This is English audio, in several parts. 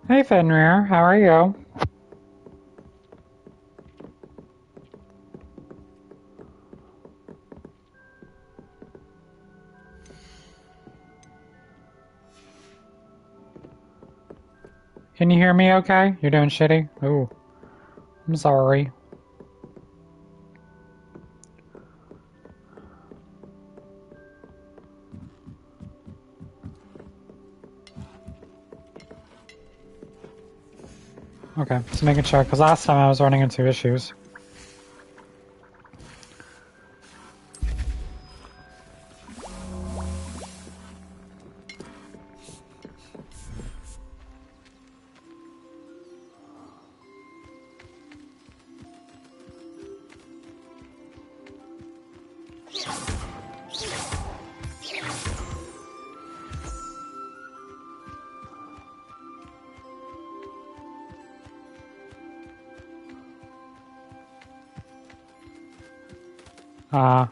Hey Fenrir, how are you? Can you hear me okay? You're doing shitty? Ooh, I'm sorry. Okay, just making sure, because last time I was running into issues. Uh,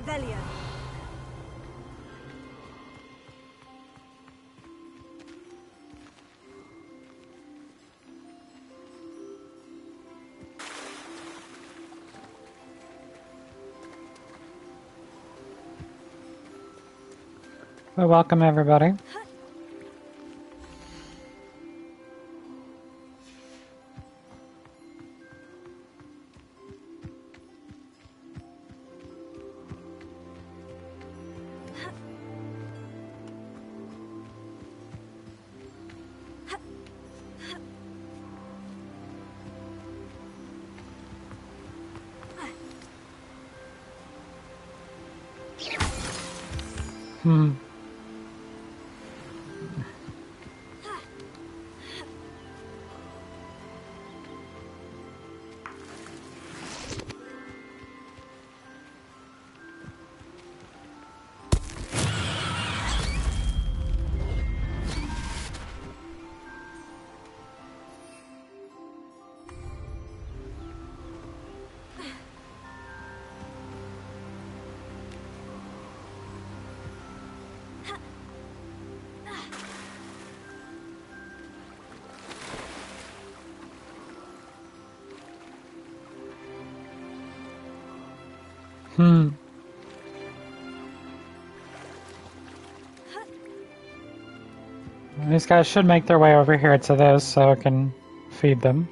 Revelio. well, welcome everybody. Hmm. Hmm. These guys should make their way over here to this so I can feed them.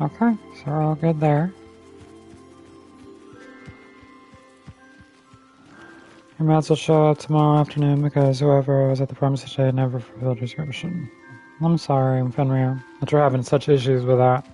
Okay, so we're all good there. Your mats will show up tomorrow afternoon because whoever was at the pharmacy today never fulfilled your prescription. I'm sorry, Fenrir, that you're having such issues with that.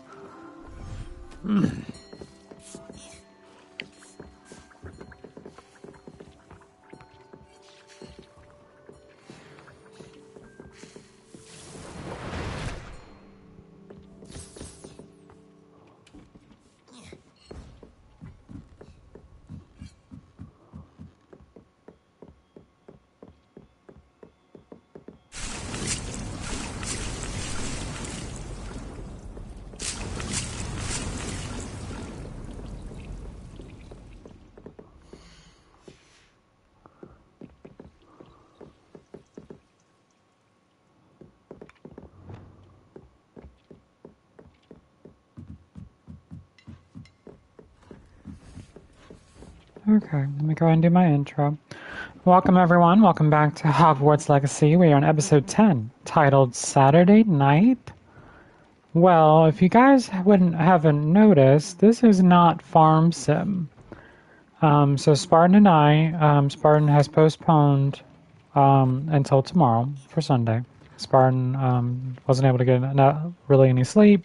Okay, let me go ahead and do my intro. Welcome everyone, welcome back to Hogwarts Legacy. We are on episode 10, titled Saturday Night. Well, if you guys haven't noticed, this is not Farm Sim. So Spartan and I, Spartan has postponed until tomorrow for Sunday. Spartan wasn't able to get really any sleep.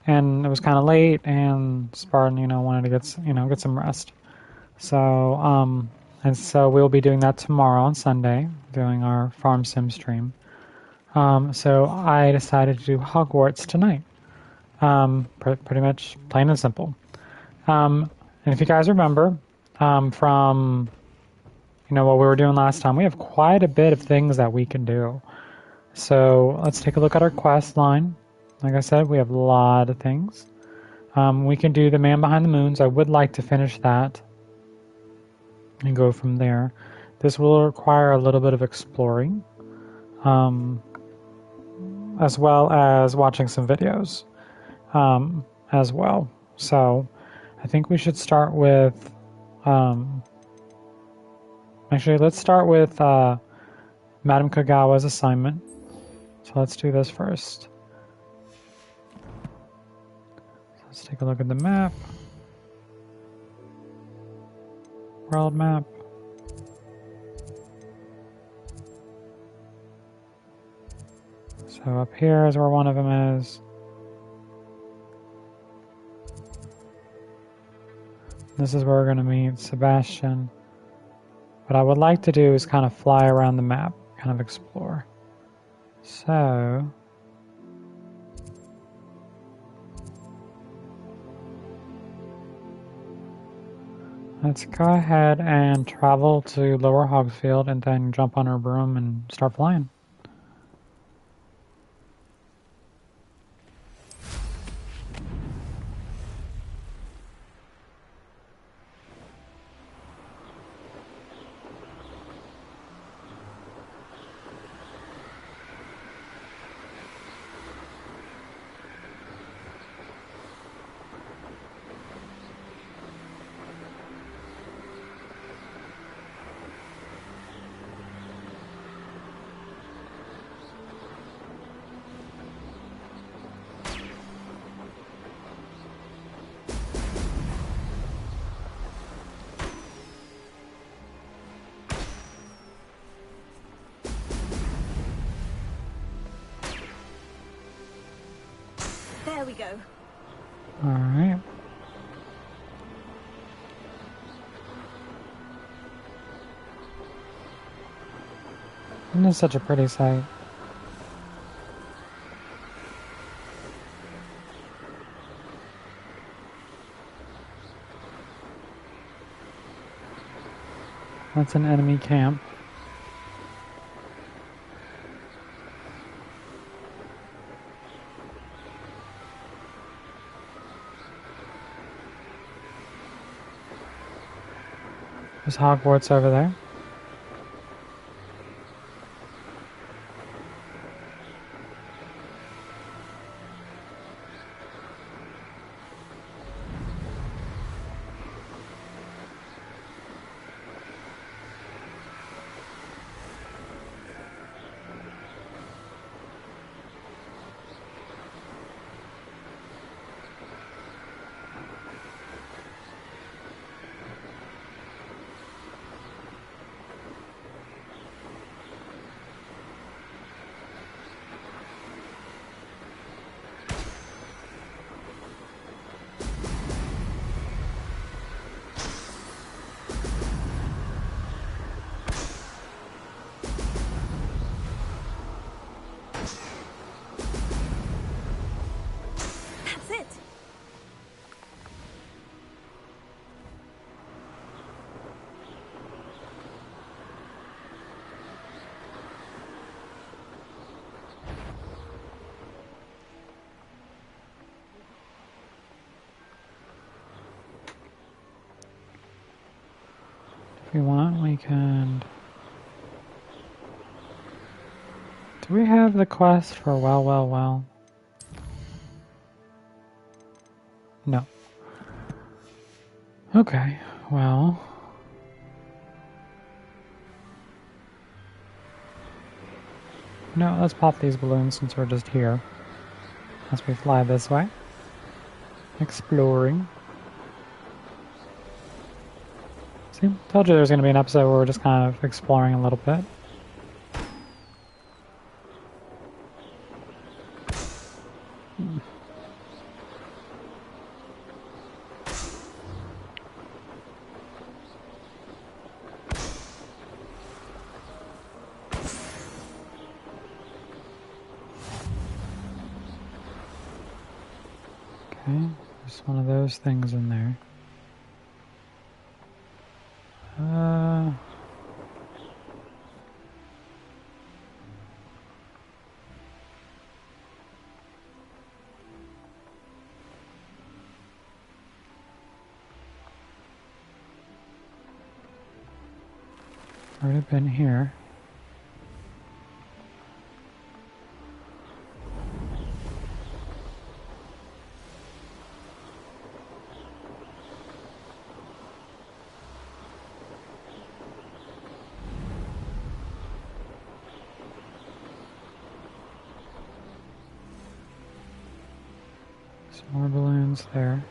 And it was kind of late, and Spartan, wanted to get some rest. So, and so we'll be doing that tomorrow on Sunday, doing our Farm Sim stream. So I decided to do Hogwarts tonight. Pretty much plain and simple. And if you guys remember, from, what we were doing last time, we have quite a bit of things that we can do. So let's take a look at our quest line. Like I said, we have a lot of things. We can do the Man Behind the Moons. I would like to finish that and go from there. This will require a little bit of exploring, as well as watching some videos as well. So I think we should start with, actually let's start with Madame Kagawa's assignment. So let's do this first. Let's take a look at the map. World map. So up here is where one of them is. This is where we're going to meet Sebastian. What I would like to do is kind of fly around the map, kind of explore. So let's go ahead and travel to Lower Hogsfield and then jump on our broom and start flying. There we go. All right. Isn't this such a pretty sight? That's an enemy camp. There's Hogwarts over there. If we want, we can... Do we have the quest for well? No. Okay, well... No, let's pop these balloons since we're just here. As we fly this way. Exploring. See, told you there's going to be an episode where we're just kind of exploring a little bit. Okay, there's one of those things in there. Already been here. Some more balloons there.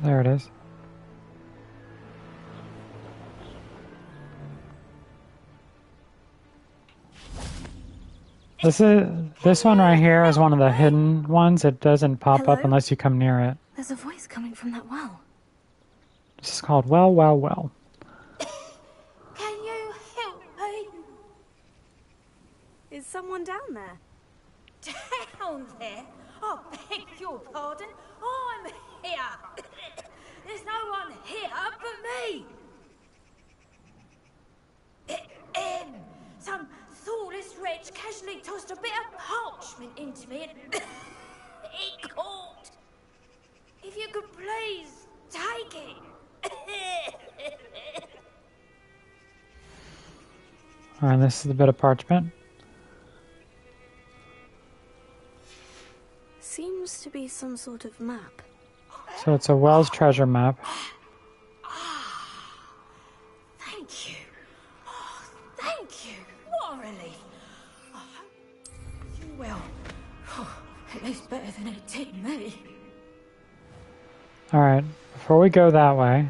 There it is. This one right here is one of the hidden ones. It doesn't pop up unless you come near it. There's a voice coming from that well. This is called well. Can you help me? Is someone down there? Down there? I beg your pardon. I'm here. There's no one here but me. Some thoughtless wretch casually tossed a bit of parchment into me and it caught. If you could please take it. Alright, this is a bit of parchment. Seems to be some sort of map. So it's a Wells treasure map. Thank you. Oh, thank you. What a relief. I hope you will. Oh, at least better than it did me. Alright, before we go that way...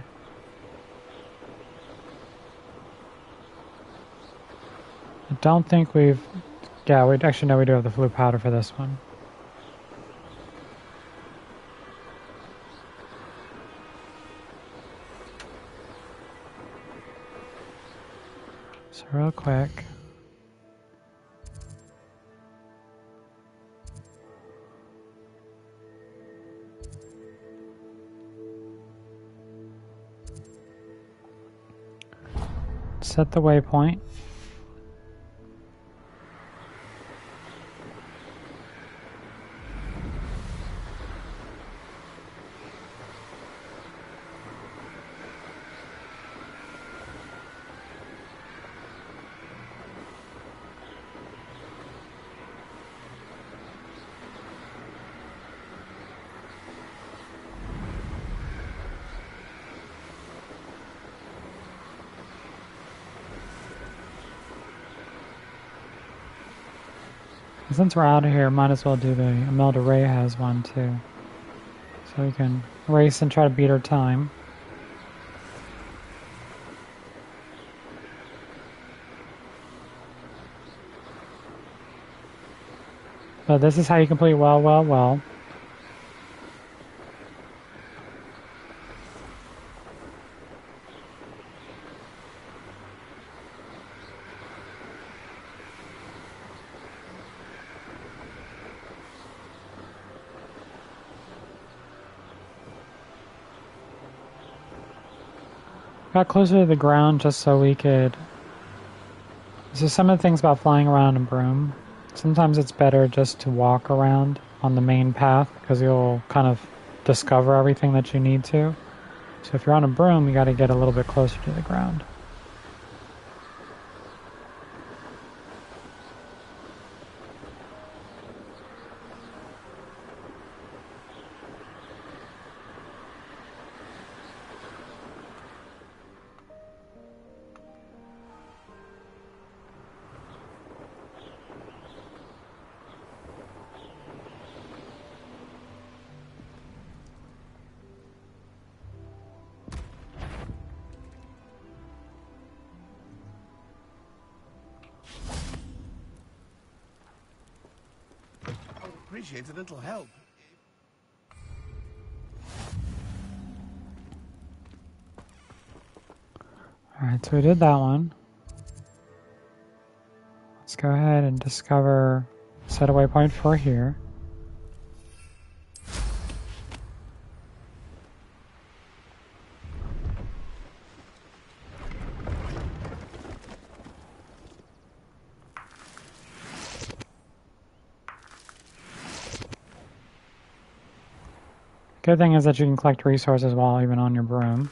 I don't think we've... Yeah, we actually know we do have the flu powder for this one. So real quick... Set the waypoint. Since we're out of here, might as well do the Imelda Ray has one too. So we can race and try to beat her time. But this is how you complete well, well, well. Got closer to the ground just so we could... So some of the things about flying around in broom, sometimes it's better just to walk around on the main path because you'll kind of discover everything that you need to. So if you're on a broom, you got to get a little bit closer to the ground. Appreciate a little help. Alright, so we did that one. Let's go ahead and discover set a waypoint for here. Good thing is that you can collect resources while even on your broom.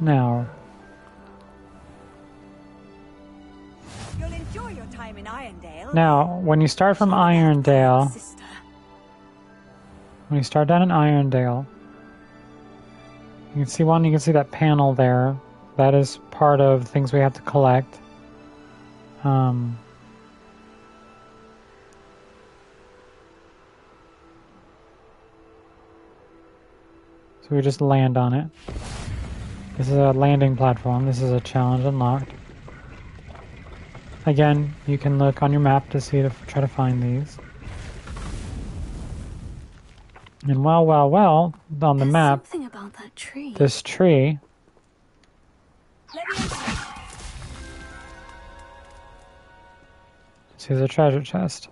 Now, You'll enjoy your time in Irondale. when you start from Irondale, Sister. when you start down in Irondale, you can see that panel there. That is part of things we have to collect. So we just land on it. This is a landing platform. This is a challenge unlocked. Again, you can look on your map to see try to find these. And well, on the There's map, something about that tree. this tree is a treasure chest.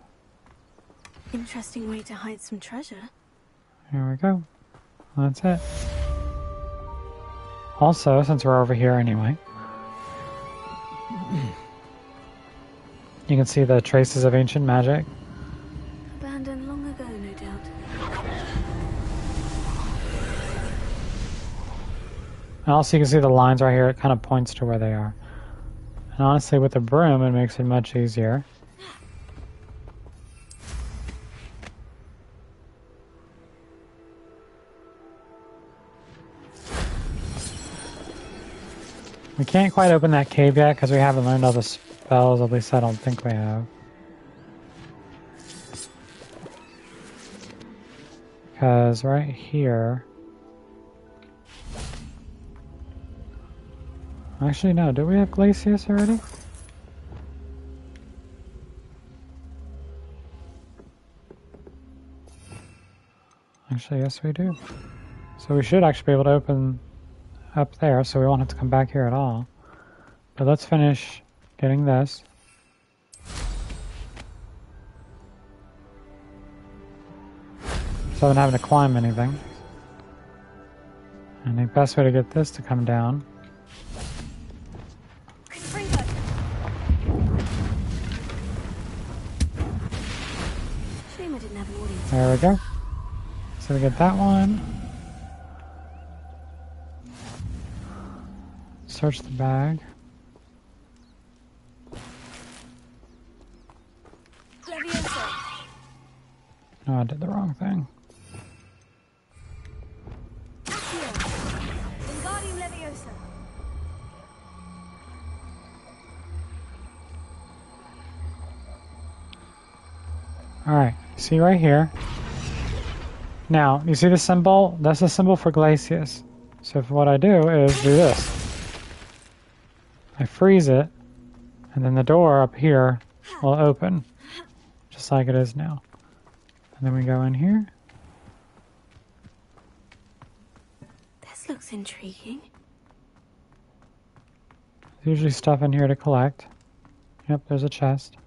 Interesting way to hide some treasure. Here we go. That's it. Also, since we're over here anyway, you can see the traces of ancient magic. Abandoned long ago, no doubt. And also you can see the lines right here. It kind of points to where they are. And honestly, with the broom, it makes it much easier. We can't quite open that cave yet because we haven't learned all the spells, at least I don't think we have. Because right here... Actually, no, do we have Glacius already? Actually, yes we do. So we should actually be able to open up there, so we won't have to come back here at all. But let's finish getting this. So I'm having to climb anything. And the best way to get this to come down Shame I didn't have an audience. there we go. So we get that one. Search the bag. No, I did the wrong thing. Wingardium Leviosa. Alright, see right here. Now, you see the symbol? That's the symbol for Glacius. So if what I do is do this. I freeze it, and then the door up here will open, just like it is now. And then we go in here. This looks intriguing. There's usually stuff in here to collect. Yep, there's a chest.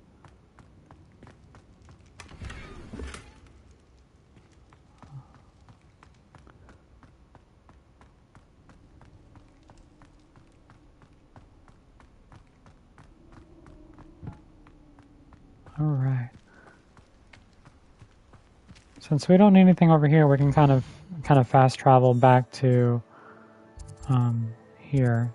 Alright. Since we don't need anything over here, we can kind of fast travel back to here.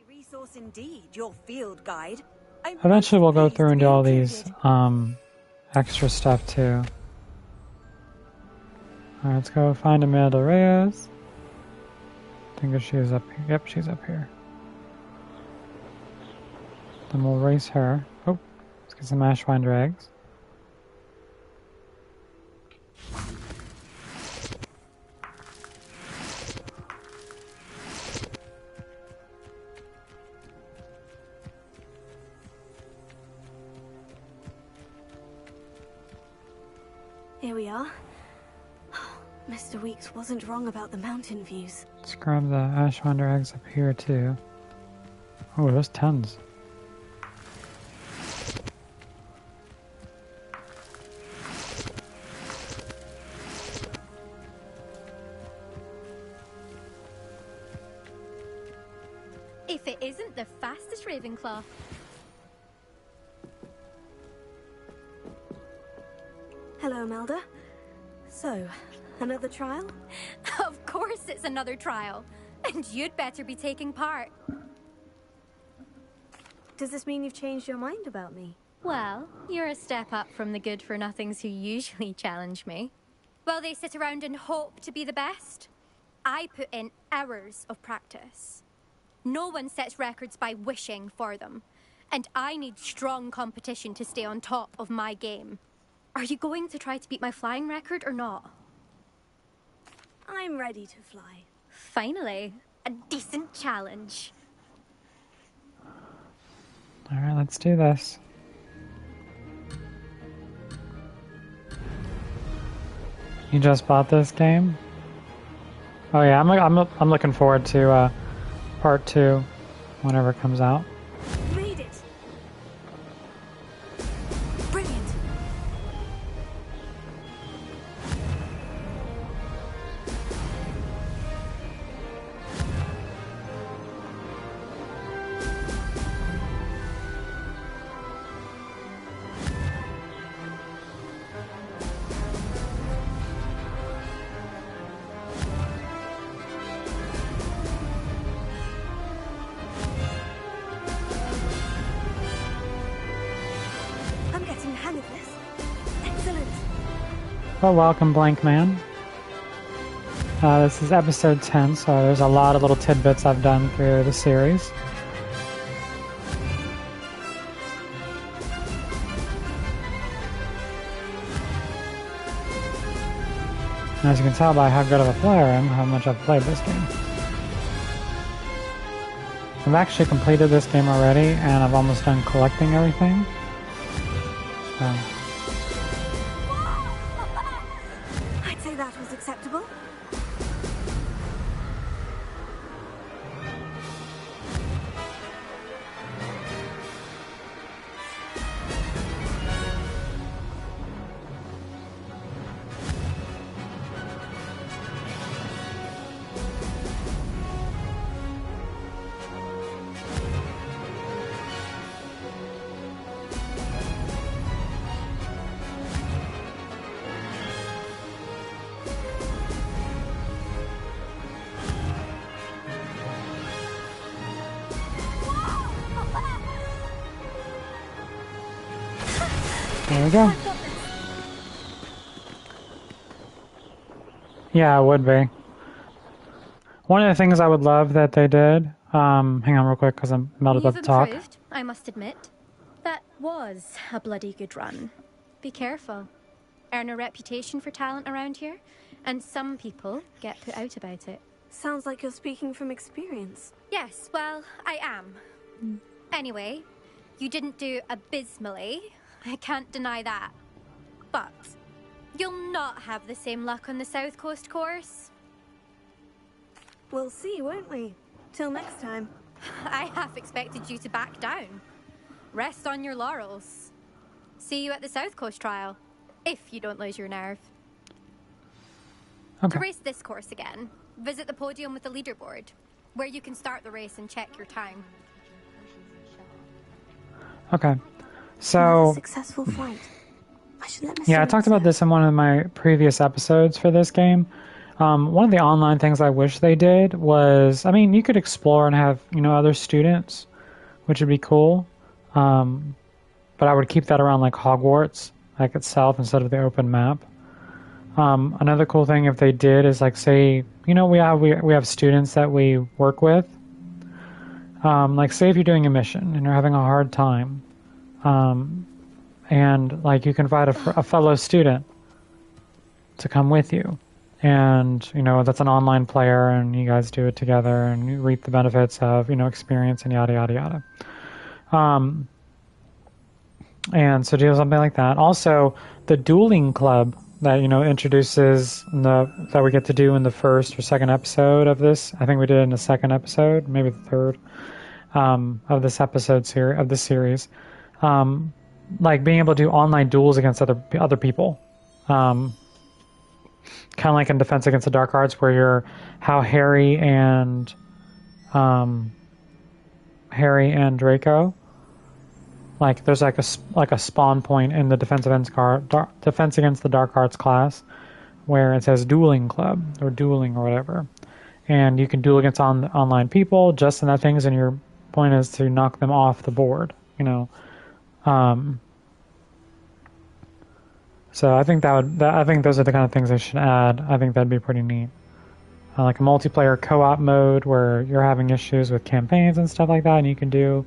Resource indeed, your field guide. Eventually we'll go through and do all these extra stuff too. Alright, let's go find Imelda Reyes. I think she's up here. Yep, she's up here. Then we'll race her. Oh, let's get some Ashwine Drags. Here we are. Mr. Weeks wasn't wrong about the mountain views. Let's grab the Ashwine Drags up here too. Oh, there's tons. If it isn't the fastest Ravenclaw. Hello, Melda. So, another trial? Of course it's another trial. And you'd better be taking part. Does this mean you've changed your mind about me? Well, you're a step up from the good-for-nothings who usually challenge me. While they sit around and hope to be the best, I put in hours of practice. No one sets records by wishing for them. And I need strong competition to stay on top of my game. Are you going to try to beat my flying record or not? I'm ready to fly. Finally, a decent challenge. Alright, let's do this. You just bought this game? Oh yeah, I'm looking forward to part 2 whenever it comes out. Made it! Brilliant! I'm getting the hang of this. Excellent! Well, welcome, Blank Man. This is episode 10, so there's a lot of little tidbits I've done through the series. And as you can tell by how good of a player I am, how much I've played this game. I've actually completed this game already, and I've almost done collecting everything. So. I'd say that was acceptable. There we go. Yeah, it would be. One of the things I would love that they did, hang on real quick because I'm about You've to talk. improved, I must admit. That was a bloody good run. Be careful. Earn a reputation for talent around here, and some people get put out about it. Sounds like you're speaking from experience. Yes, well, I am. Anyway, you didn't do abysmally. I can't deny that. But you'll not have the same luck on the South Coast course. We'll see, won't we? Till next time. I half expected you to back down. Rest on your laurels. See you at the South Coast trial, if you don't lose your nerve. Okay. To race this course again, visit the podium with the leaderboard, where you can start the race and check your time. Okay. Another So, successful flight. I should let yeah, I talked about this in one of my previous episodes for this game. One of the online things I wish they did was, I mean, you could explore and have, other students, which would be cool. But I would keep that around like Hogwarts, like itself, instead of the open map. Another cool thing if they did is like, say, we have students that we work with. Like, say if you're doing a mission and you're having a hard time, and like you can invite a fellow student to come with you, and that's an online player, and you guys do it together, and you reap the benefits of experience and yada yada yada. And so do something like that. Also, the dueling club that introduces that we get to do in the first or second episode of this. I think we did it in the second episode, maybe the third of this series. Like being able to do online duels against other people. Kind of like in Defense Against the Dark Arts, where you're how Harry and Draco. Like there's like a spawn point in the Defense Against the Dark Arts class where it says Dueling Club or Dueling or whatever, and you can duel against online people just in that things, and your point is to knock them off the board. So I think I think those are the kind of things they should add. I think that'd be pretty neat. Like a multiplayer co-op mode where you're having issues with campaigns and stuff like that, and you can do.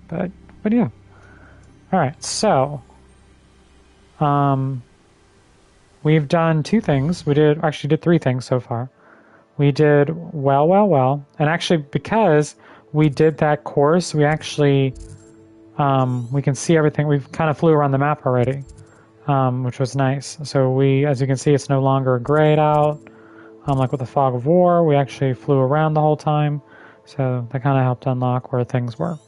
But yeah. All right, so we've done two things. We did three things so far. We did well, and actually because we did that course, we actually we can see everything. We've kind of flew around the map already, which was nice. So as you can see, it's no longer grayed out. Like with the Fog of War, we actually flew around the whole time, so that kind of helped unlock where things were.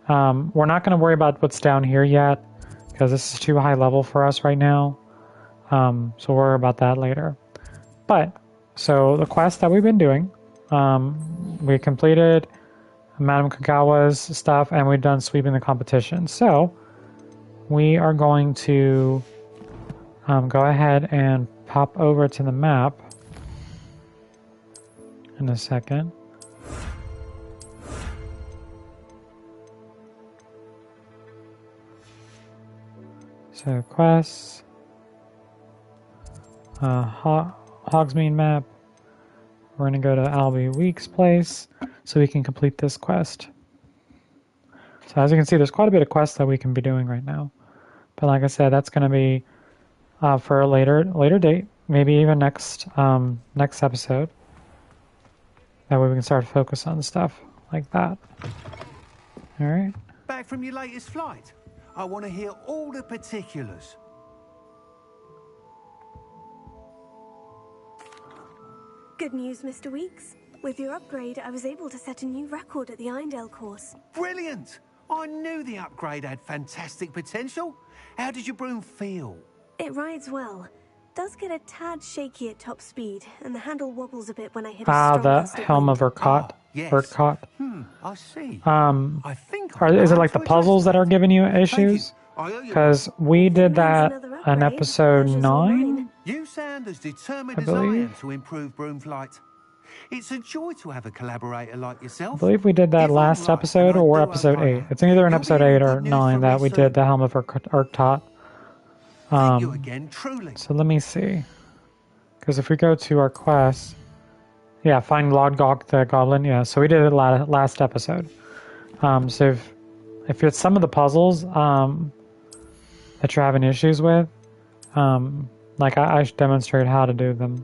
We're not going to worry about what's down here yet, because this is too high level for us right now. So we'll worry about that later. So the quest that we've been doing, we completed Madame Kagawa's stuff, and we've done sweeping the competition. So we are going to go ahead and pop over to the map in a second. So quests, Hogsmeade map. We're going to go to Albie Week's place so we can complete this quest. So as you can see, there's quite a bit of quests that we can be doing right now. But like I said, that's going to be for a later date, maybe even next episode. That way we can start to focus on stuff like that. All right. Back from your latest flight? I want to hear all the particulars. Good news, Mr. Weeks. With your upgrade, I was able to set a new record at the Irondale course. Brilliant! I knew the upgrade had fantastic potential. How did your broom feel? It rides well. Does get a tad shaky at top speed, and the handle wobbles a bit when I hit a strong The gust of Helm of wind. Urquhart. Yes. Urquhart. I see. I think is it like the puzzles that are giving you issues? Because we did that in episode 9. You sound as determined I as I believe. am to improve broom flight. It's a joy to have a collaborator like yourself. I believe we did that If I'm last right, episode and I or do episode have 8. fire, It's either in you'll episode be 8 hearing or good news 9 from that me we soon. did the Helm of Urquhart. Thank you again, truly. So let me see. Because if we go to our quest, yeah, find Lodgok the Goblin. Yeah, so we did it last episode. So if it's some of the puzzles that you're having issues with, like I should demonstrate how to do them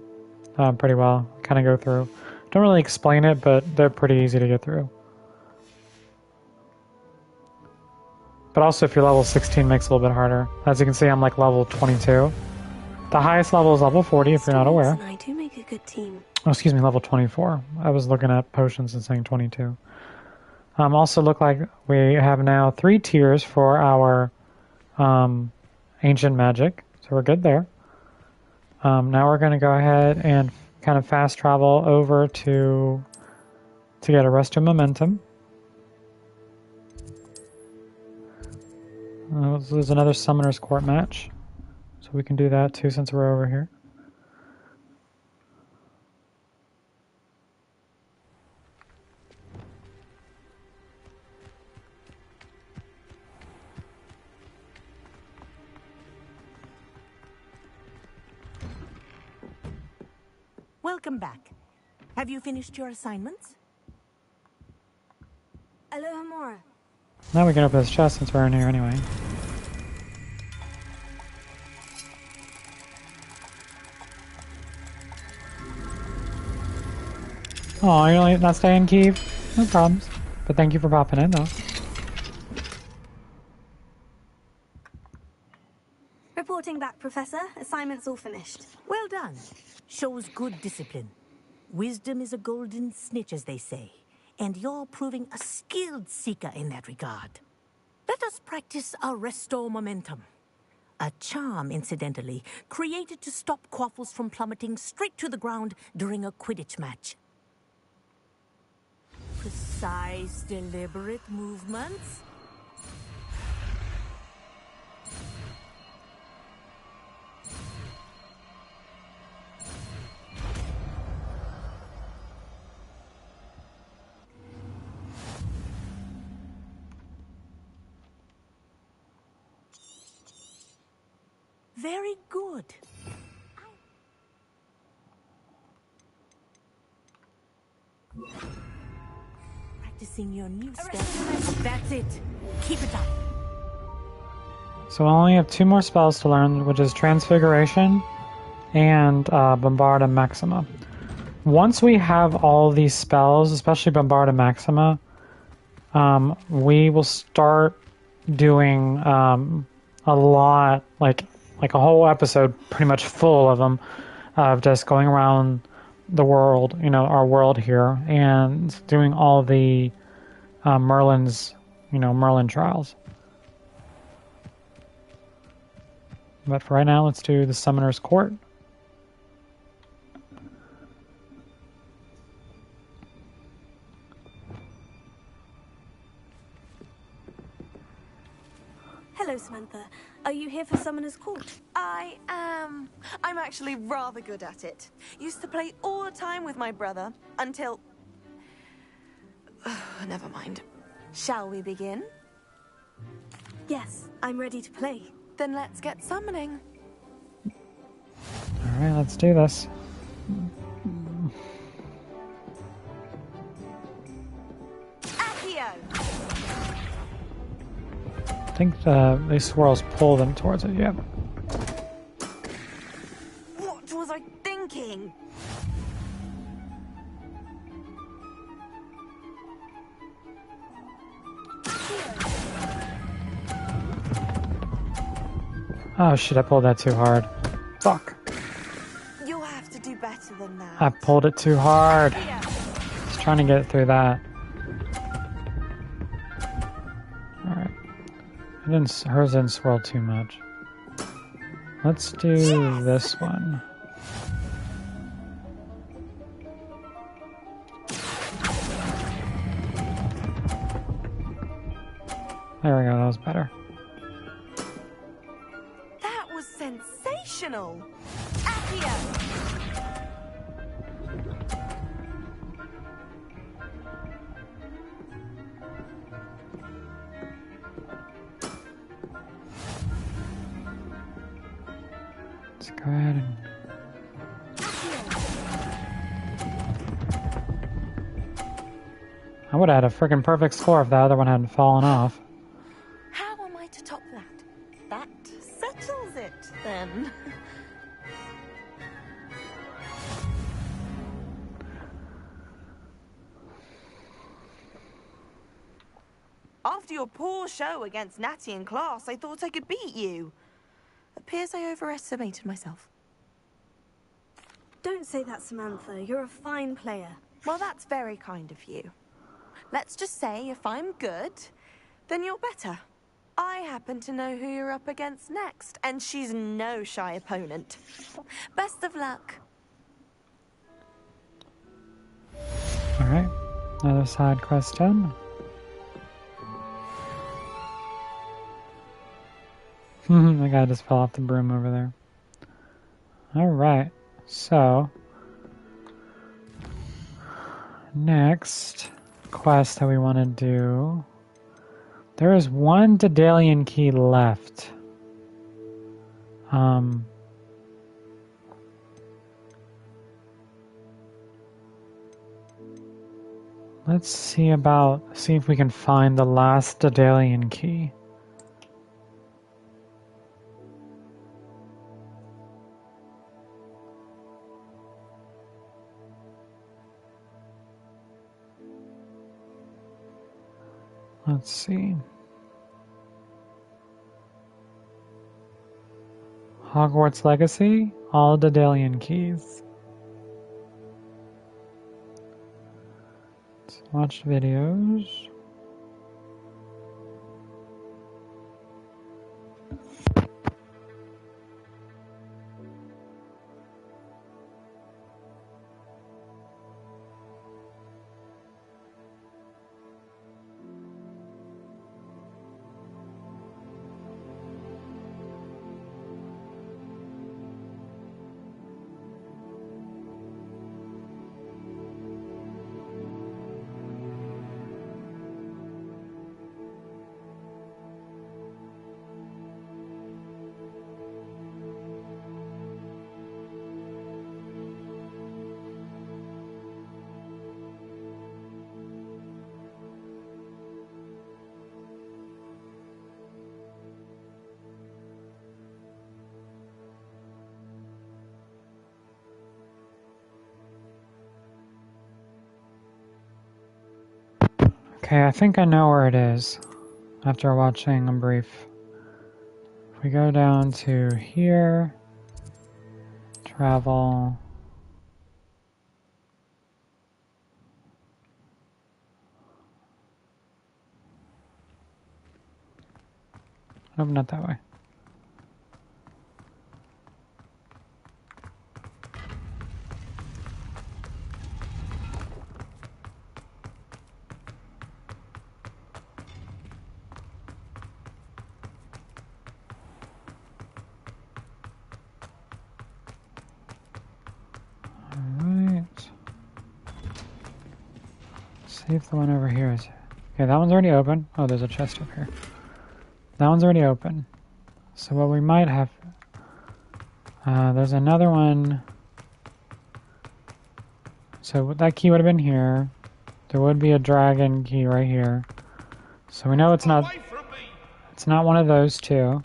pretty well. Kind of go through. Don't really explain it, but they're pretty easy to get through. But also, if you're level 16, makes it a little bit harder. As you can see, I'm like level 22. The highest level is level 40, if you're not aware. And I do make a good team. Oh, excuse me, level 24. I was looking at potions and saying 22. Also look like we have now 3 tiers for our ancient magic. So we're good there. Now we're going to go ahead and kind of fast travel over to get a Resto Momentum. There's another Summoner's Court match. So we can do that too since we're over here. Welcome back. Have you finished your assignments? Aloha Mora. Now we can open this chest since we're in here anyway. Oh, you're not staying, Keeve? No problems. But thank you for popping in, though. Reporting back, Professor. Assignment's all finished. Well done. Shows good discipline. Wisdom is a golden snitch, as they say. And you're proving a skilled seeker in that regard. Let us practice our Resto Momentum. A charm, incidentally, created to stop quaffles from plummeting straight to the ground during a Quidditch match. Precise, deliberate movements. Very good. Practicing your new steps. That's it. Keep it up. So I only have 2 more spells to learn, which is Transfiguration and Bombarda Maxima. Once we have all these spells, especially Bombarda Maxima, we will start doing a lot, like a whole episode pretty much full of them, of just going around the world, our world here, and doing all the Merlin's, Merlin trials. But for right now, let's do the Summoner's Court. Hello, Samantha. Are you here for Summoner's Court? I am. I'm actually rather good at it. Used to play all the time with my brother until... Never mind. Shall we begin? Yes, I'm ready to play. Then let's get summoning. Alright, let's do this. Accio! I think these swirls pull them towards it, yep. What was I thinking? Oh shit, I pulled that too hard. Fuck. You'll have to do better than that. I pulled it too hard. Just trying to get through that. Alright. Hers didn't swirl too much. Let's do this one. There we go, that was better. That was sensational! Accio! Let's go ahead and... I would have had a freaking perfect score if the other one hadn't fallen off. How am I to top that? That settles it, then. After your poor show against Natty in class, I thought I could beat you. Appears I overestimated myself. Don't say that, Samantha. You're a fine player. Well, that's very kind of you. Let's just say if I'm good, then you're better. I happen to know who you're up against next, and she's no shy opponent. Best of luck. Alright, another side quest done. The guy just fell off the broom over there. Alright, so... next quest that we want to do... there is one Daedalian key left. Let's see if we can find the last Daedalian key. Let's see. Hogwarts Legacy, all Daedalian keys. Let's watch videos. Okay, I think I know where it is after watching a brief. If we go down to here, travel. Nope, not that way. See if the one over here is... okay, that one's already open. Oh, there's a chest up here. That one's already open. So what we might have... there's another one... so that key would have been here. There would be a dragon key right here. So we know it's not... it's not one of those two.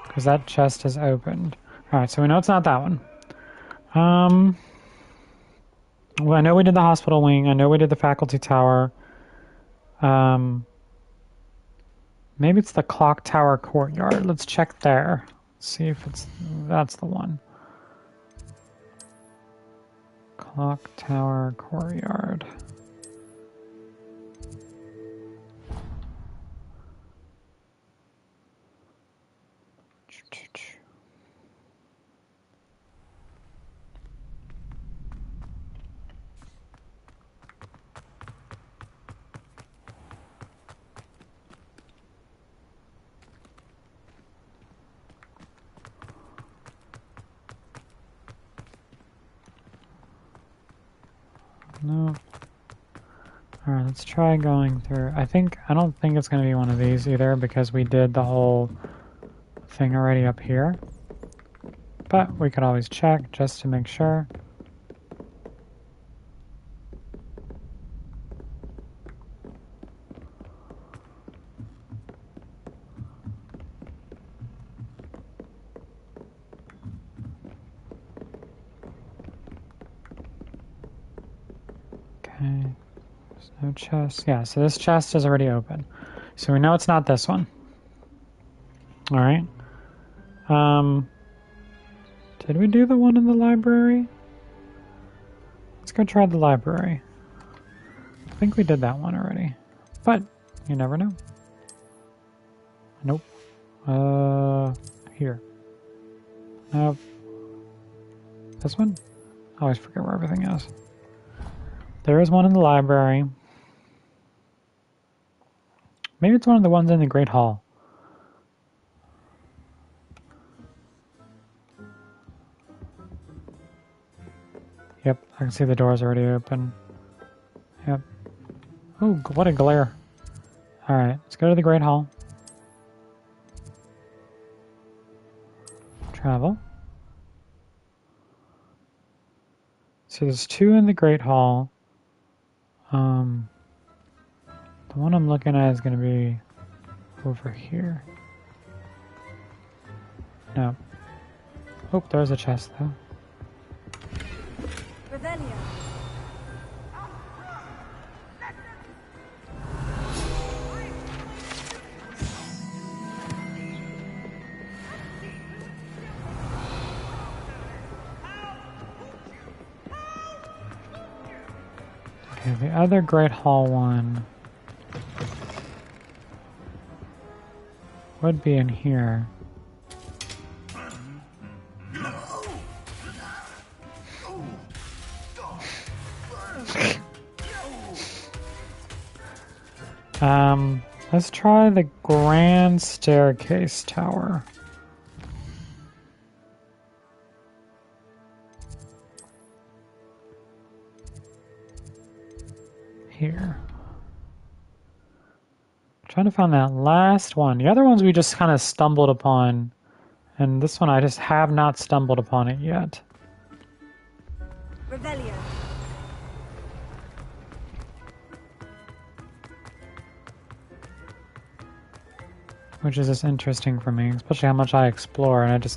Because that chest is opened. Alright, so we know it's not that one. Well, I know we did the hospital wing. I know we did the faculty tower. Maybe it's the clock tower courtyard. Let's check there. See if that's the one. Clock tower courtyard. No. Alright, let's try going through. I don't think it's going to be one of these either because we did the whole thing already up here. But we could always check just to make sure. Okay, there's no chest. Yeah, so this chest is already open. So we know it's not this one. Alright. Did we do the one in the library? Let's go try the library. I think we did that one already. But, you never know. Nope. Here. Nope. This one? I always forget where everything is. There is one in the library. Maybe it's one of the ones in the Great Hall. Yep, I can see the doors already open. Yep. Oh, what a glare. Alright, let's go to the Great Hall. Travel. So there's two in the Great Hall. The one I'm looking at is going to be over here. No. Oh, there's a chest though. Revelio. Okay, the other Great Hall one would be in here. Let's try the Grand Staircase Tower. Here. Trying to find that last one. The other ones we just kind of stumbled upon, and this one I just have not stumbled upon it yet. Revelio. Which is just interesting for me, especially how much I explore, and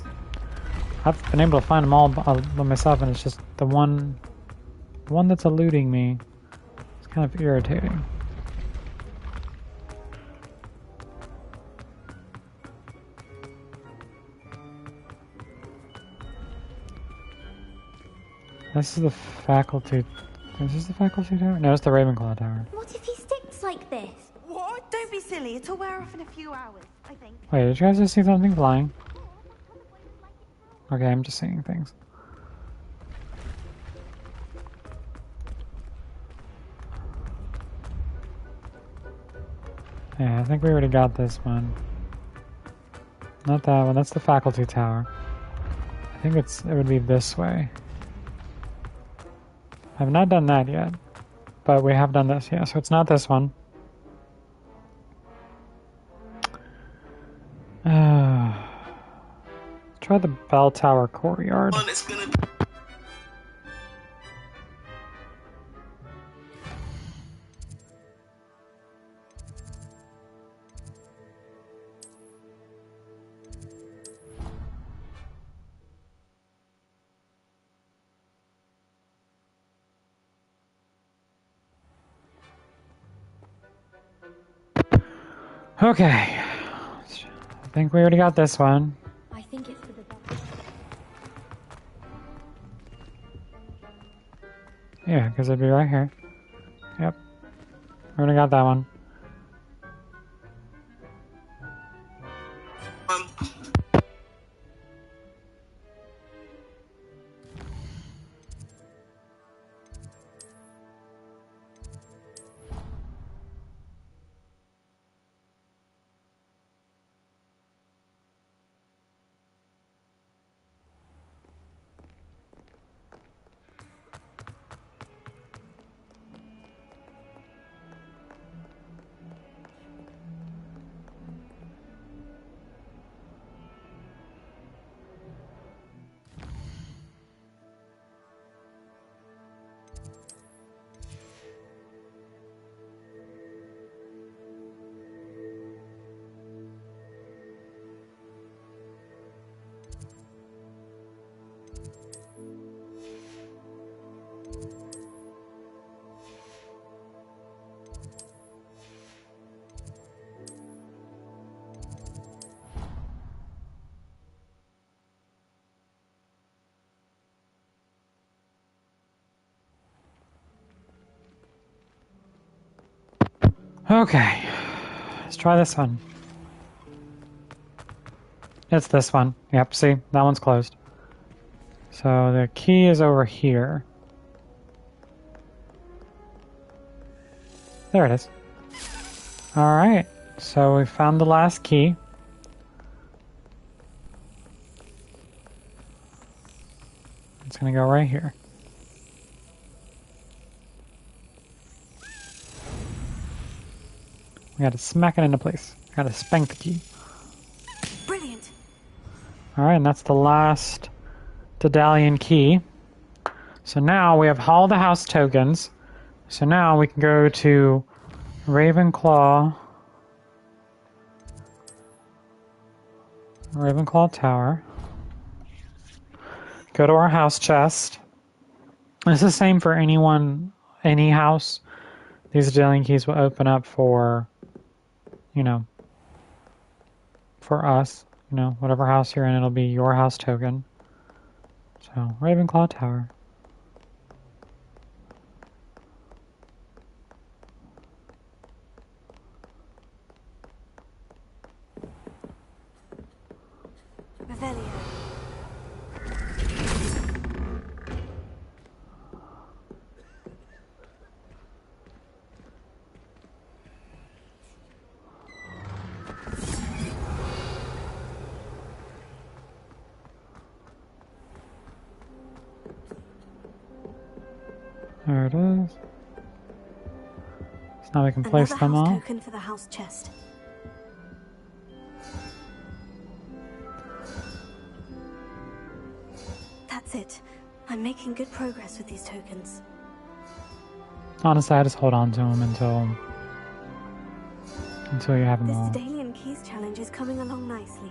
I've been able to find them all by myself, and it's just the one that's eluding me. It's kind of irritating. This is the faculty. Is this the faculty tower? No, it's the Ravenclaw tower. What if he sticks like this? What? Don't be silly. It'll wear off in a few hours, I think. Wait, did you guys just see something flying? Okay, I'm just seeing things. Yeah, I think we already got this one. Not that one, that's the faculty tower. I think it would be this way. I've not done that yet, but we have done this, yeah, so it's not this one. Try the bell tower courtyard. Okay, I think we already got this one. I think it's for the best. Yeah, because it'd be right here. Yep, we already got that one. Okay, let's try this one. It's this one. Yep, see, that one's closed. So the key is over here. There it is. Alright, so we found the last key. It's gonna go right here. We gotta smack it into place. We gotta spank the key. Brilliant. Alright, and that's the last Daedalian key. So now we have all the house tokens. So now we can go to Ravenclaw Tower. Go to our house chest. It's the same for anyone, any house. These Daedalian keys will open up for, for us. Whatever house you're in, it'll be your house token. So, Ravenclaw Tower. Revelio. There it is. So now we can place Another them house all. token for the house chest. That's it. I'm making good progress with these tokens. Honestly, I just hold on to them until you have them This all. Daedalian Keys challenge is coming along nicely.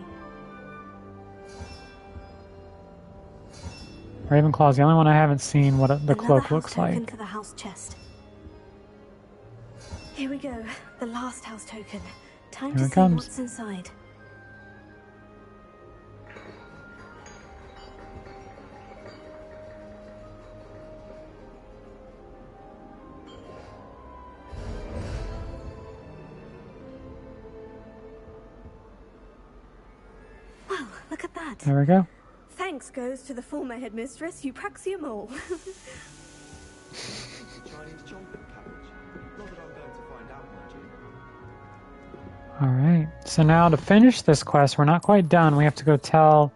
Ravenclaw's the only one I haven't seen what the Another cloak house looks token like. for the house chest. Here we go. The last house token. Time Here to it see comes. what's inside. Well, look at that. There we go. Thanks goes to the former headmistress, Eupraxia Mole. Chinese chocolate cabbage. Not that I'm going to find out, mind you. Alright, so now to finish this quest, we're not quite done. We have to go tell,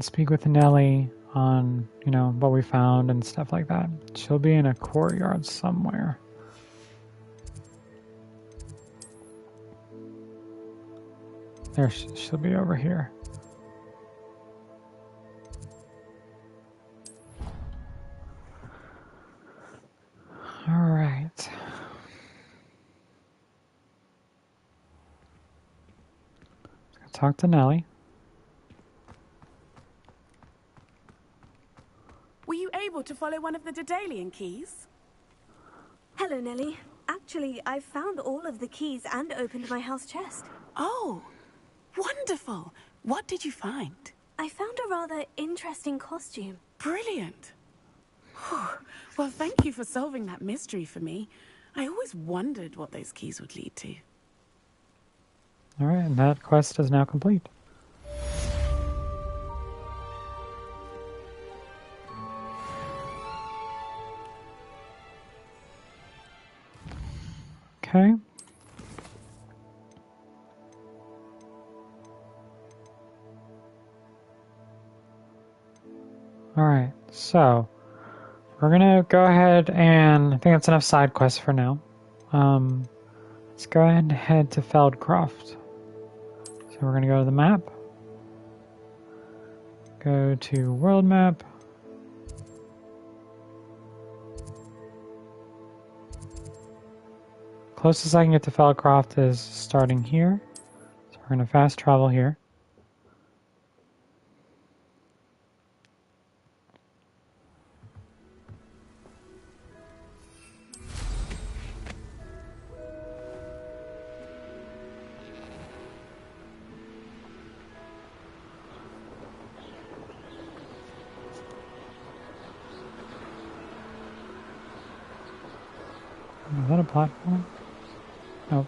speak with Nellie on, what we found and stuff like that. She'll be in a courtyard somewhere. There, she'll be over here. Alright. Talk to Nellie. Were you able to follow one of the Daedalian keys? Hello, Nellie. Actually, I've found all of the keys and opened my house chest. Oh, wonderful. What did you find? I found a rather interesting costume. Brilliant. Well, thank you for solving that mystery for me. I always wondered what those keys would lead to. Alright, and that quest is now complete. Okay. Alright, so we're gonna go ahead and I think that's enough side quests for now. Let's go ahead and head to Feldcroft. So we're gonna go to the map. Go to world map. Closest I can get to Feldcroft is starting here. So we're gonna fast travel here. Is that a platform? Nope.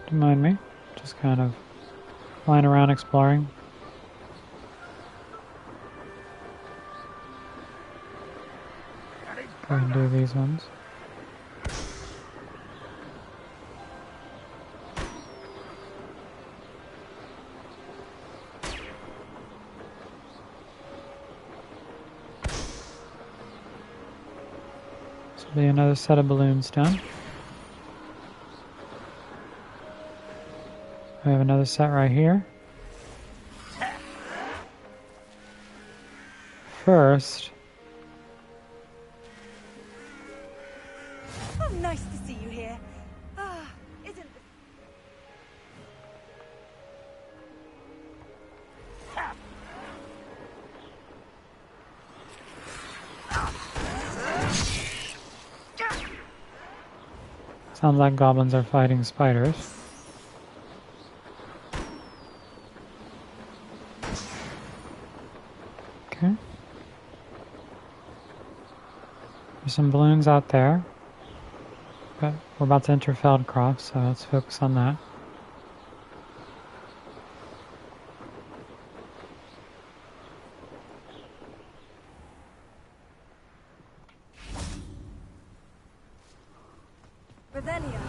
Don't mind me. Just kind of flying around exploring. Go and do these ones. This will be another set of balloons done. We have another set right here. First, Oh, nice to see you here. Ah, isn't sounds like goblins are fighting spiders. Okay. There's some balloons out there. But we're about to enter Feldcroft, so let's focus on that. Revelia?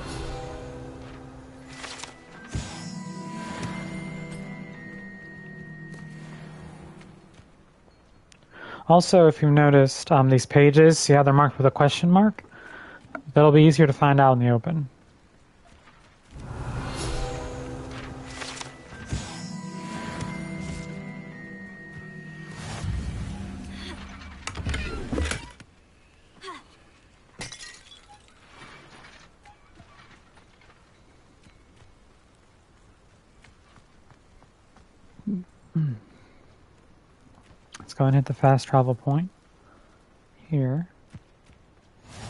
Also, if you've noticed, these pages, see how they're marked with a question mark? That'll be easier to find out in the open. Let's go and hit the fast travel point here.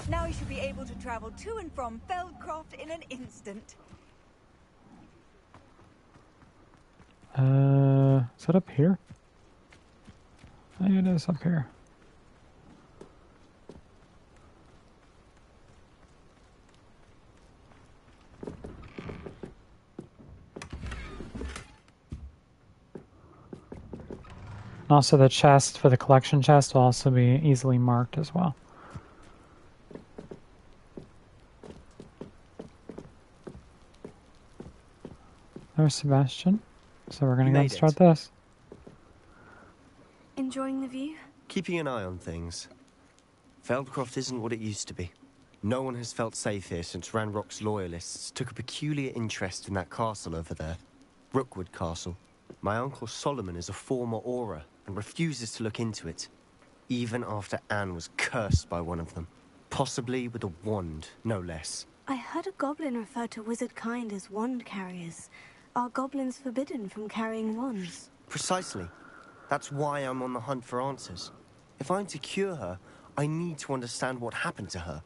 Now you should be able to travel to and from Feldcroft in an instant. Is that up here? Oh, yeah, it is up here. And also the chest for the collection chest will also be easily marked as well. There's Sebastian. So we're gonna go and start this. Enjoying the view? Keeping an eye on things. Feldcroft isn't what it used to be. No one has felt safe here since Ranrock's loyalists took a peculiar interest in that castle over there. Rookwood Castle. My uncle Solomon is a former Auror and refuses to look into it, even after Anne was cursed by one of them. Possibly with a wand, no less. I heard a goblin refer to wizard kind as wand carriers. Are goblins forbidden from carrying wands? Precisely. That's why I'm on the hunt for answers. If I'm to cure her, I need to understand what happened to her.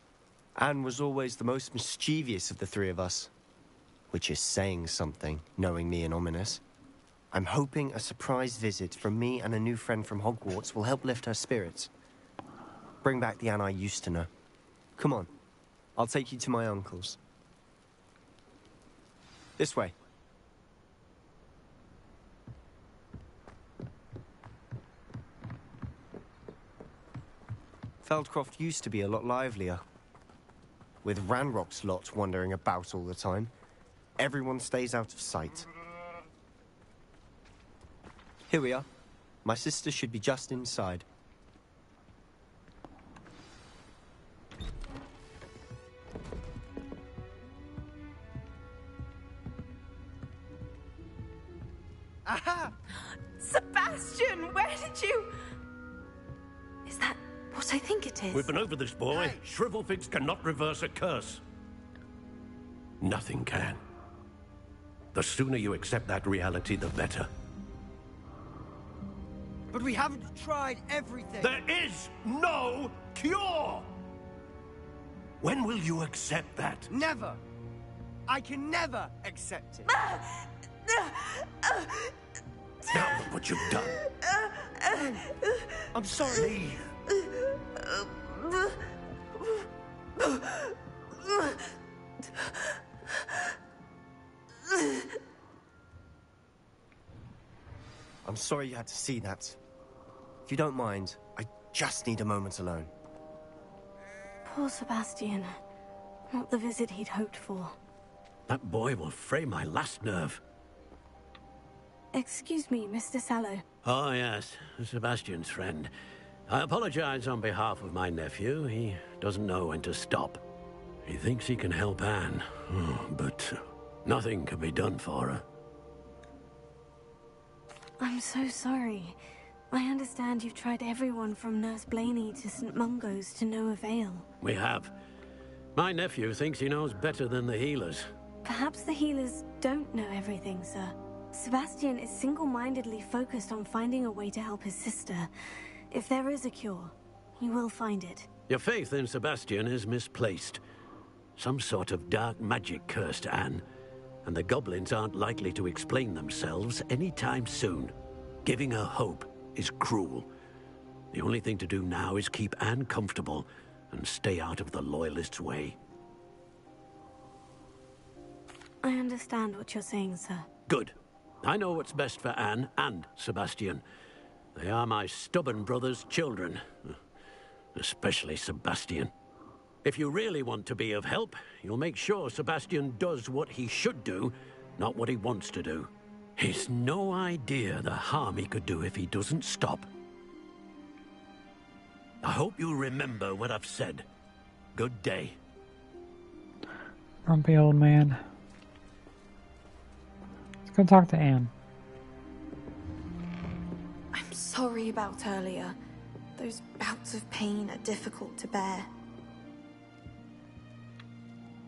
Anne was always the most mischievous of the three of us. Which is saying something, knowing me and Ominous. I'm hoping a surprise visit from me and a new friend from Hogwarts will help lift her spirits. Bring back the Anne I used to know. Come on. I'll take you to my uncle's. This way. Feldcroft used to be a lot livelier. With Ranrock's lot wandering about all the time, everyone stays out of sight. Here we are. My sister should be just inside. Aha! Sebastian, where did you... Is that what I think it is? We've been over this, boy. Hey. Shrivelfigs cannot reverse a curse. Nothing can. The sooner you accept that reality, the better. But we haven't tried everything. There is no cure! When will you accept that? Never! I can never accept it. Now look what you've done. I'm sorry. I'm sorry you had to see that. If you don't mind, I just need a moment alone. Poor Sebastian. Not the visit he'd hoped for. That boy will fray my last nerve. Excuse me, Mr. Sallow. Oh, yes, Sebastian's friend. I apologize on behalf of my nephew. He doesn't know when to stop. He thinks he can help Anne, but nothing can be done for her. I'm so sorry. I understand you've tried everyone from Nurse Blaney to St. Mungo's to no avail. We have. My nephew thinks he knows better than the healers. Perhaps the healers don't know everything, sir. Sebastian is single-mindedly focused on finding a way to help his sister. If there is a cure, he will find it. Your faith in Sebastian is misplaced. Some sort of dark magic cursed Anne, and the goblins aren't likely to explain themselves anytime soon. Giving her hope is cruel. The only thing to do now is keep Anne comfortable and stay out of the Loyalists' way. I understand what you're saying, sir. Good. I know what's best for Anne and Sebastian. They are my stubborn brother's children. Especially Sebastian. If you really want to be of help, you'll make sure Sebastian does what he should do, not what he wants to do. He's no idea the harm he could do if he doesn't stop. I hope you'll remember what I've said. Good day. Grumpy old man. Let's go talk to Anne. I'm sorry about earlier. Those bouts of pain are difficult to bear.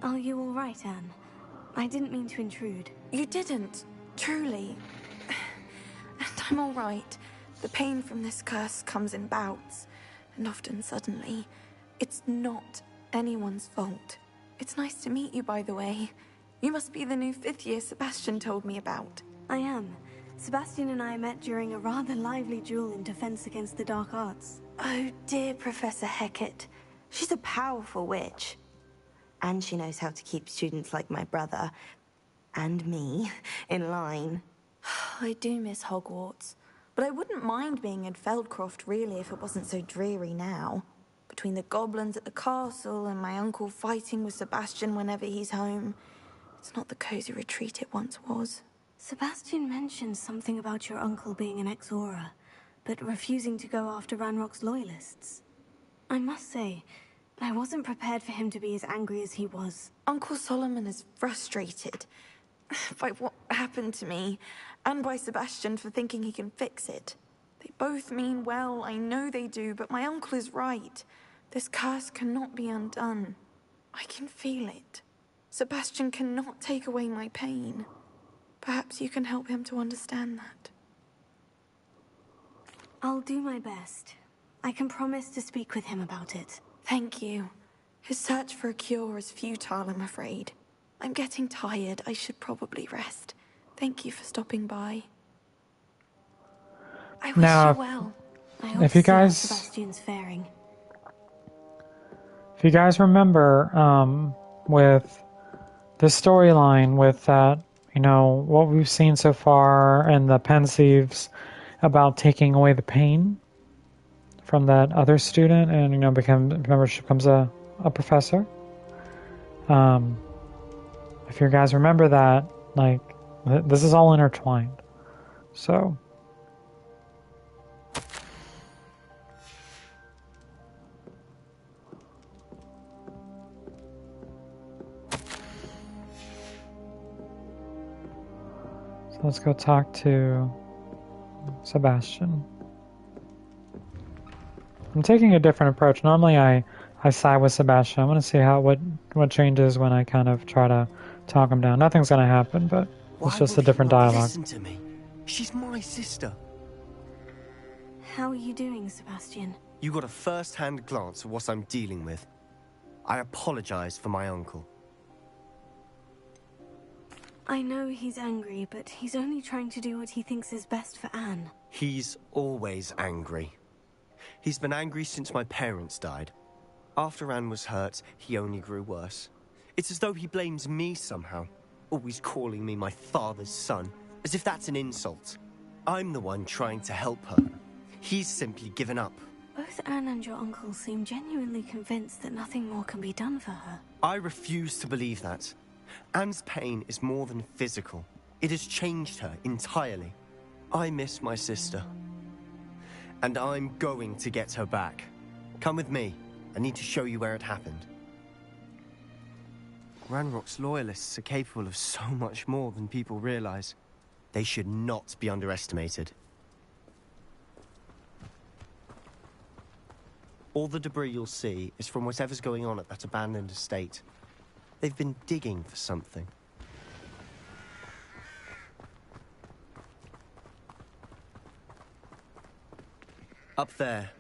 Are you all right, Anne? I didn't mean to intrude. You didn't, truly. And I'm all right. The pain from this curse comes in bouts, and often suddenly. It's not anyone's fault. It's nice to meet you, by the way. You must be the new 5th year Sebastian told me about. I am. Sebastian and I met during a rather lively duel in defense against the dark arts. Oh, dear Professor Hecat. She's a powerful witch. And she knows how to keep students like my brother, and me, in line. I do miss Hogwarts, but I wouldn't mind being in Feldcroft, really, if it wasn't so dreary now. Between the goblins at the castle and my uncle fighting with Sebastian whenever he's home, it's not the cozy retreat it once was. Sebastian mentioned something about your uncle being an ex-Auror, but refusing to go after Ranrock's loyalists. I must say, I wasn't prepared for him to be as angry as he was. Uncle Solomon is frustrated by what happened to me, and by Sebastian for thinking he can fix it. They both mean well, I know they do, but my uncle is right. This curse cannot be undone. I can feel it. Sebastian cannot take away my pain. Perhaps you can help him to understand that. I'll do my best. I can promise to speak with him about it. Thank you. His search for a cure is futile, I'm afraid. I'm getting tired. I should probably rest. Thank you for stopping by. I wish you well. I hope if you guys, Sebastian's faring. If you guys remember, with the storyline, with that, what we've seen so far, and the Pensieves about taking away the pain from that other student, and she becomes a professor. If you guys remember that, this is all intertwined. So let's go talk to Sebastian. I'm taking a different approach. Normally I side with Sebastian. I want to see what changes when I kind of try to talk him down. Nothing's going to happen, but it's just a different dialogue. Listen to me. She's my sister. How are you doing, Sebastian? You got a first-hand glance at what I'm dealing with. I apologize for my uncle. I know he's angry, but he's only trying to do what he thinks is best for Anne. He's always angry. He's been angry since my parents died. After Anne was hurt, he only grew worse. It's as though he blames me somehow, always calling me my father's son, as if that's an insult. I'm the one trying to help her. He's simply given up. Both Anne and your uncle seem genuinely convinced that nothing more can be done for her. I refuse to believe that. Anne's pain is more than physical. It has changed her entirely. I miss my sister. And I'm going to get her back. Come with me. I need to show you where it happened. Ranrock's loyalists are capable of so much more than people realize. They should not be underestimated. All the debris you'll see is from whatever's going on at that abandoned estate. They've been digging for something. Up there,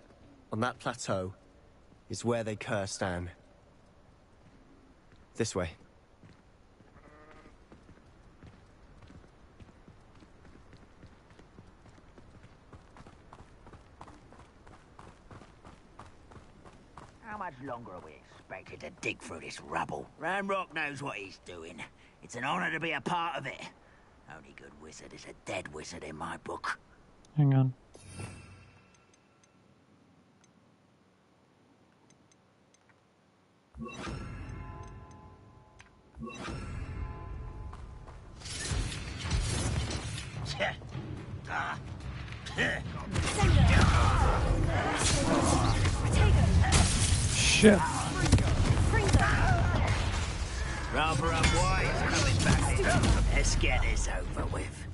on that plateau, is where they cursed Anne. This way. How much longer are we expected to dig through this rubble? Ranrock knows what he's doing. It's an honor to be a part of it. Only good wizard is a dead wizard in my book. Hang on. Shit. Rather unwise coming back here. Let's get this over with.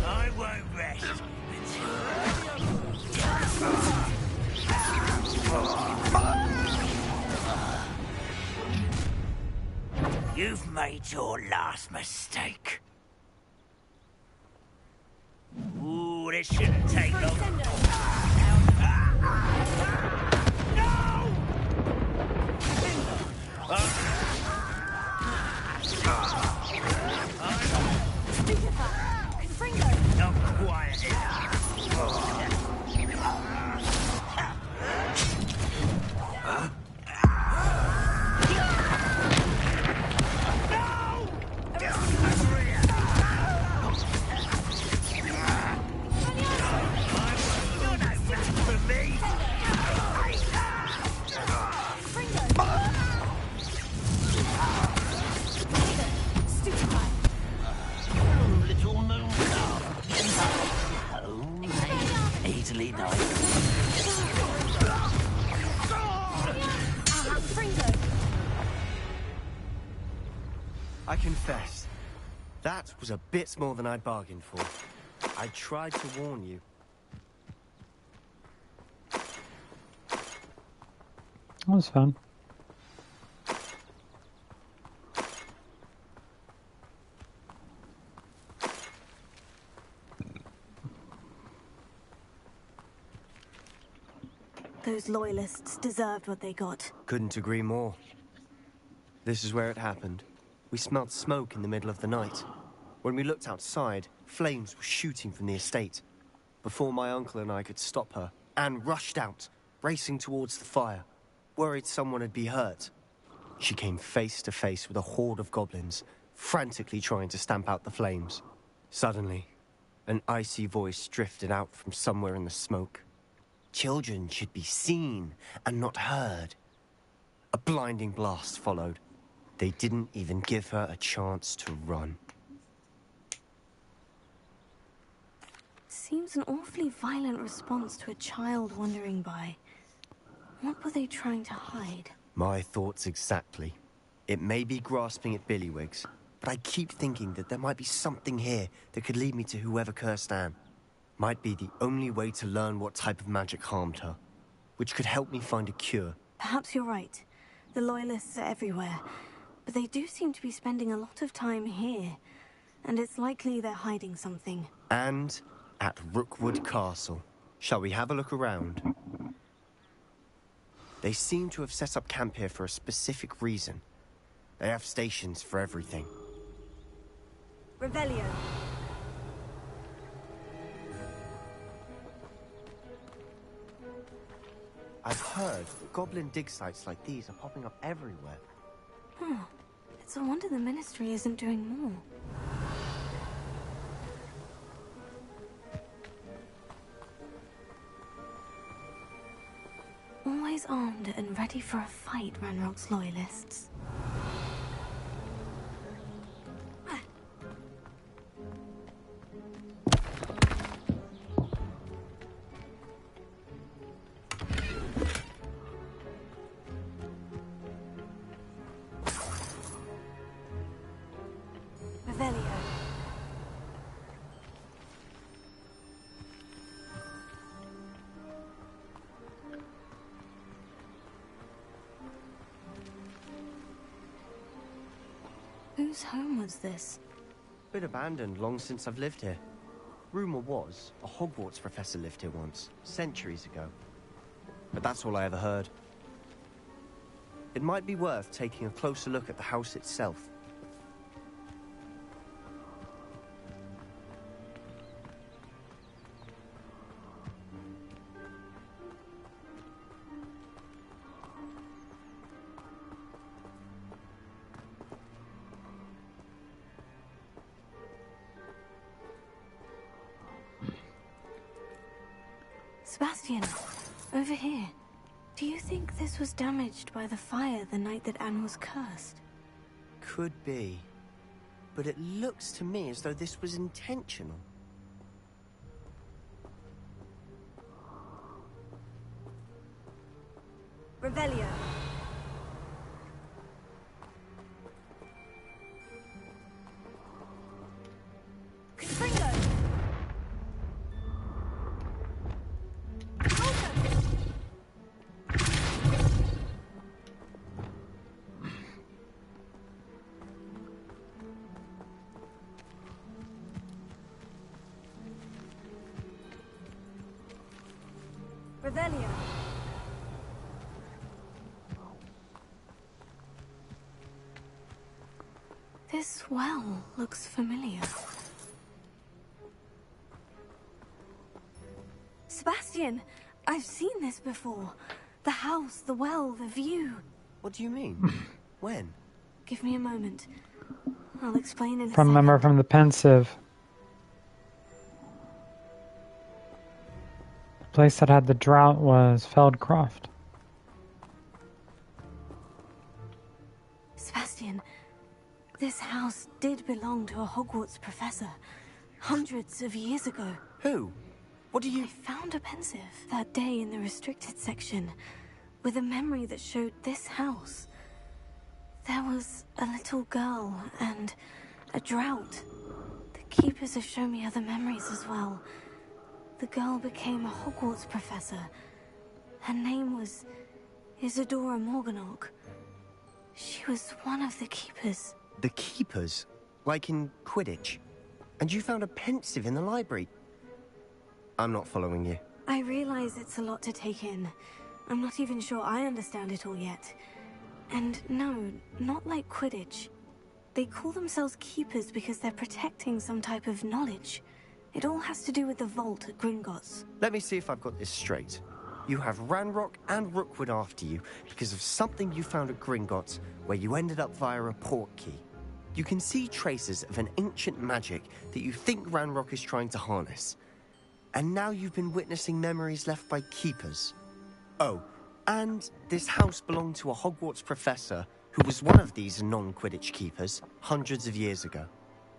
I won't rest. You've made your last mistake. Ooh, this shouldn't take long. Not quiet easily done. I confess, that was a bit more than I'd bargained for. I tried to warn you. That was fun. Those loyalists deserved what they got. Couldn't agree more. This is where it happened. We smelled smoke in the middle of the night. When we looked outside, flames were shooting from the estate. Before my uncle and I could stop her, Anne rushed out, racing towards the fire, worried someone had been hurt. She came face to face with a horde of goblins, frantically trying to stamp out the flames. Suddenly, an icy voice drifted out from somewhere in the smoke. Children should be seen and not heard. A blinding blast followed. They didn't even give her a chance to run. Seems an awfully violent response to a child wandering by. What were they trying to hide? My thoughts exactly. It may be grasping at Billywigs, but I keep thinking that there might be something here that could lead me to whoever cursed Anne. Might be the only way to learn what type of magic harmed her, which could help me find a cure. Perhaps you're right. The Loyalists are everywhere, but they do seem to be spending a lot of time here, and it's likely they're hiding something. And at Rookwood Castle. Shall we have a look around? They seem to have set up camp here for a specific reason. They have stations for everything. Revelio. I've heard that goblin dig sites like these are popping up everywhere. It's a wonder the Ministry isn't doing more. Always armed and ready for a fight, Ranrock's Loyalists. Whose home was this? Been abandoned long since I've lived here. Rumor was, a Hogwarts professor lived here once, centuries ago. But that's all I ever heard. It might be worth taking a closer look at the house itself. Sebastian, over here. Do you think this was damaged by the fire the night that Anne was cursed? Could be. But it looks to me as though this was intentional. Revelio. Revelio. This well looks familiar. Sebastian, I've seen this before. The house, the well, the view. What do you mean? When? Give me a moment. I'll explain in a From Remember second. from the Pensive. The place that had the drought was Feldcroft. Sebastian, this house did belong to a Hogwarts professor. Hundreds of years ago. Who? What do you... I found a pensive that day in the restricted section with a memory that showed this house. There was a little girl and a drought. The keepers have shown me other memories as well. The girl became a Hogwarts professor. Her name was Isadora Morganach. She was one of the keepers. The keepers? Like in Quidditch? And you found a pensive in the library? I'm not following you. I realize it's a lot to take in. I'm not even sure I understand it all yet. And no, not like Quidditch. They call themselves keepers because they're protecting some type of knowledge. It all has to do with the vault at Gringotts. Let me see if I've got this straight. You have Ranrock and Rookwood after you because of something you found at Gringotts where you ended up via a portkey. You can see traces of an ancient magic that you think Ranrock is trying to harness. And now you've been witnessing memories left by keepers. Oh, and this house belonged to a Hogwarts professor who was one of these non-Quidditch keepers hundreds of years ago.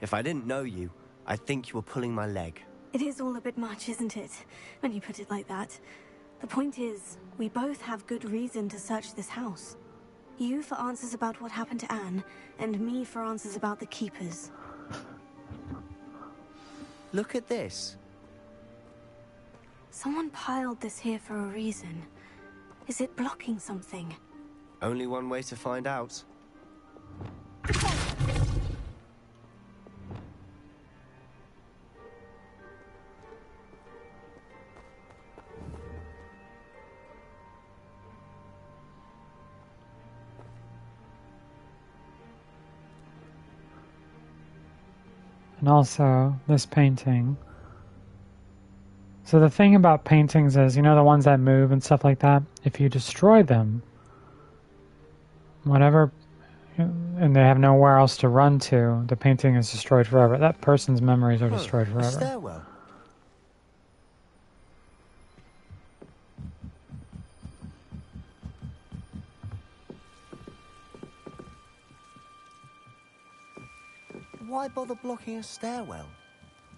If I didn't know you, I'd think you were pulling my leg. It is all a bit much, isn't it? When you put it like that. The point is, we both have good reason to search this house. You for answers about what happened to Anne, and me for answers about the Keepers. Look at this. Someone piled this here for a reason. Is it blocking something? Only one way to find out. And also, this painting. So the thing about paintings is, you know, the ones that move and stuff like that, if you destroy them, whatever, and they have nowhere else to run to, the painting is destroyed forever. That person's memories are destroyed A forever. stairwell. Why bother blocking a stairwell?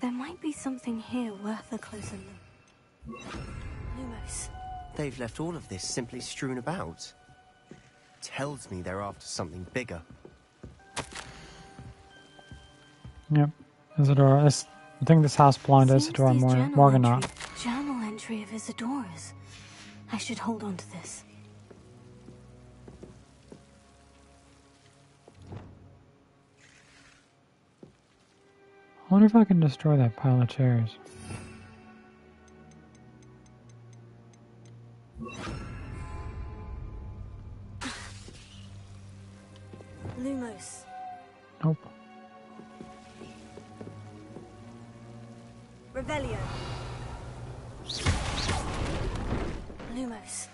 There might be something here worth a closer look. Lumos. They've left all of this simply strewn about. Tells me they're after something bigger. Yep, Isadora. I think this house belonged to Isadora Morganot. Journal entry of Isadora's. I should hold on to this. I wonder if I can destroy that pile of chairs. Lumos. Nope. Revelio. Lumos.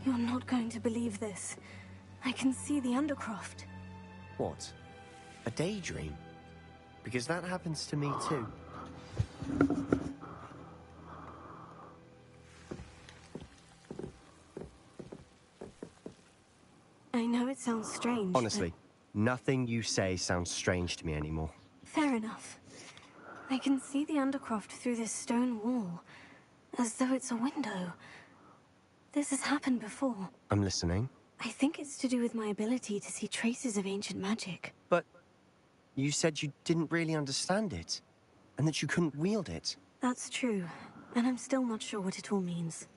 You're not going to believe this. I can see the Undercroft. What? A daydream? Because that happens to me too. I know it sounds strange. Honestly, nothing you say sounds strange to me anymore. Fair enough. I can see the Undercroft through this stone wall, as though it's a window. This has happened before. I'm listening. I think it's to do with my ability to see traces of ancient magic. But you said you didn't really understand it, and that you couldn't wield it. That's true, and I'm still not sure what it all means.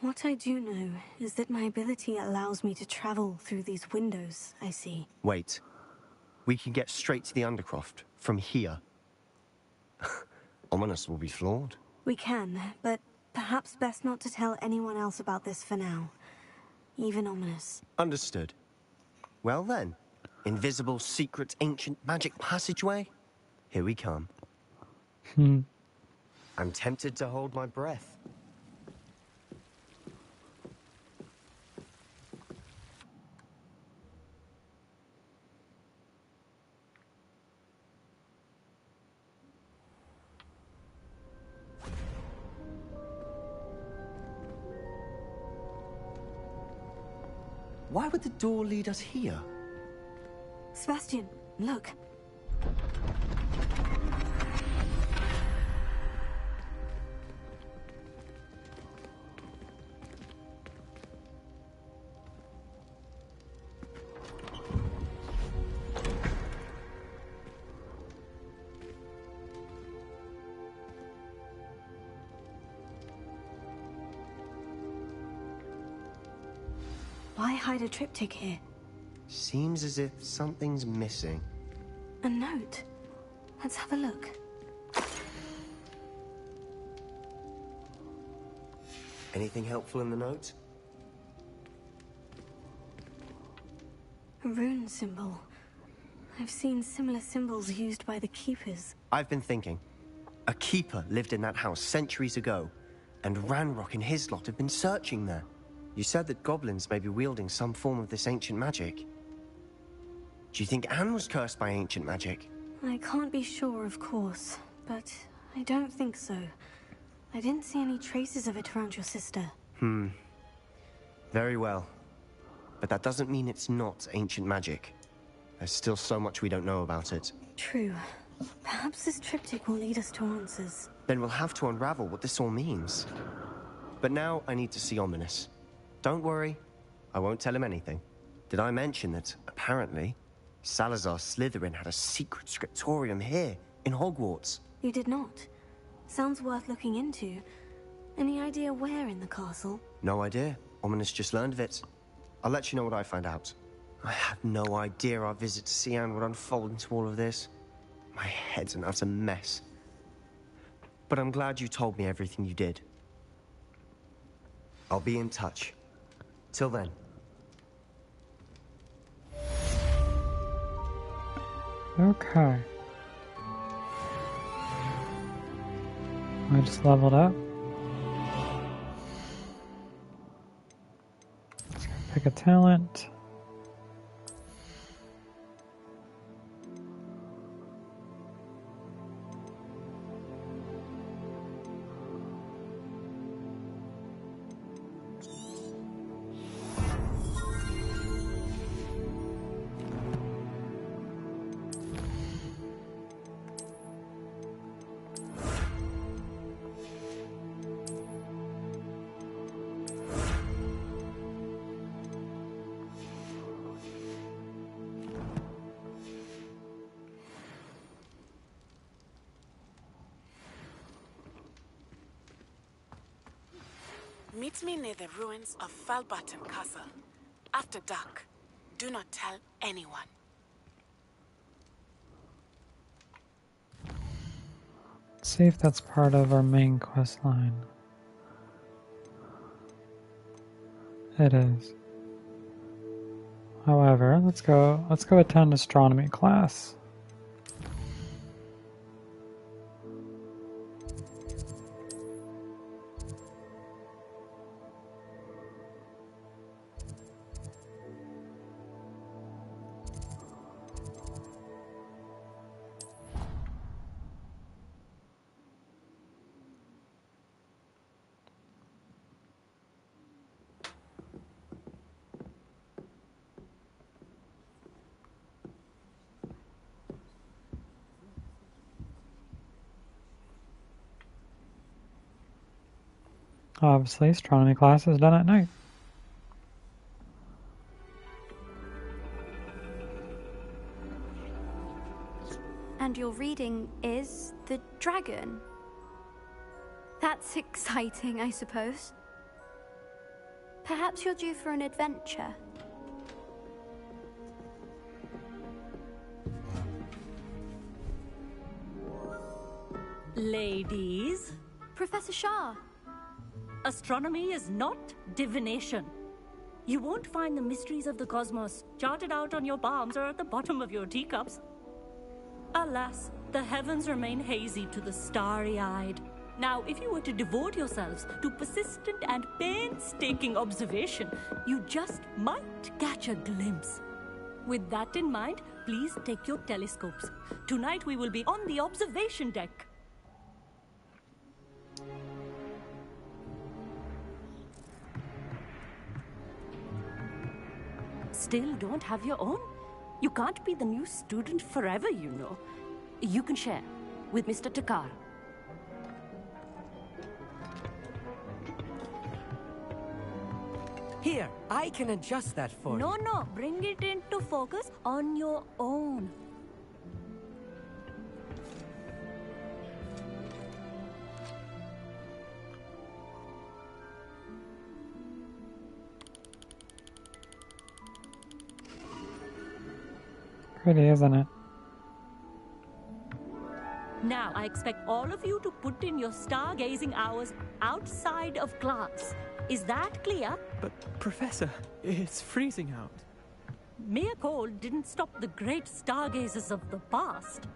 What I do know is that my ability allows me to travel through these windows I see. Wait. We can get straight to the Undercroft from here. Ominous will be flawed. We can, but perhaps best not to tell anyone else about this for now. Even Ominous. Understood. Well then, invisible, secret, ancient magic passageway? Here we come. I'm tempted to hold my breath. Why would the door lead us here? Sebastian, look. Why hide a triptych here? Seems as if something's missing. A note. Let's have a look. Anything helpful in the note? A rune symbol. I've seen similar symbols used by the Keepers. I've been thinking. A keeper lived in that house centuries ago, and Ranrock and his lot have been searching there. You said that goblins may be wielding some form of this ancient magic. Do you think Anne was cursed by ancient magic? I can't be sure, of course, but I don't think so. I didn't see any traces of it around your sister. Very well. But that doesn't mean it's not ancient magic. There's still so much we don't know about it. True. Perhaps this triptych will lead us to answers. Then we'll have to unravel what this all means. But now I need to see Ominous. Don't worry, I won't tell him anything. Did I mention that, apparently, Salazar Slytherin had a secret scriptorium here, in Hogwarts? You did not. Sounds worth looking into. Any idea where in the castle? No idea. Ominous just learned of it. I'll let you know what I find out. I had no idea our visit to Cian would unfold into all of this. My head's an utter mess. But I'm glad you told me everything you did. I'll be in touch. Till then. Okay. I just leveled up. Let's go pick a talent. Meet me near the ruins of Falbaton Castle. After dark. Do not tell anyone. Let's see if that's part of our main quest line. It is. However, let's go attend astronomy class. Obviously, astronomy class is done at night. And your reading is the dragon. That's exciting, I suppose. Perhaps you're due for an adventure. Ladies, Professor Shah. astronomy is not divination. You won't find the mysteries of the cosmos charted out on your palms or at the bottom of your teacups. Alas, the heavens remain hazy to the starry-eyed. Now, if you were to devote yourselves to persistent and painstaking observation, you just might catch a glimpse. With that in mind, please take your telescopes. Tonight we will be on the observation deck. Still don't have your own? You can't be the new student forever, you know. You can share with Mr. Takar. Here, I can adjust that for you. No, bring it into focus on your own. Pretty, isn't it? Now, I expect all of you to put in your stargazing hours outside of class. Is that clear? But, Professor, it's freezing out. Mere cold didn't stop the great stargazers of the past.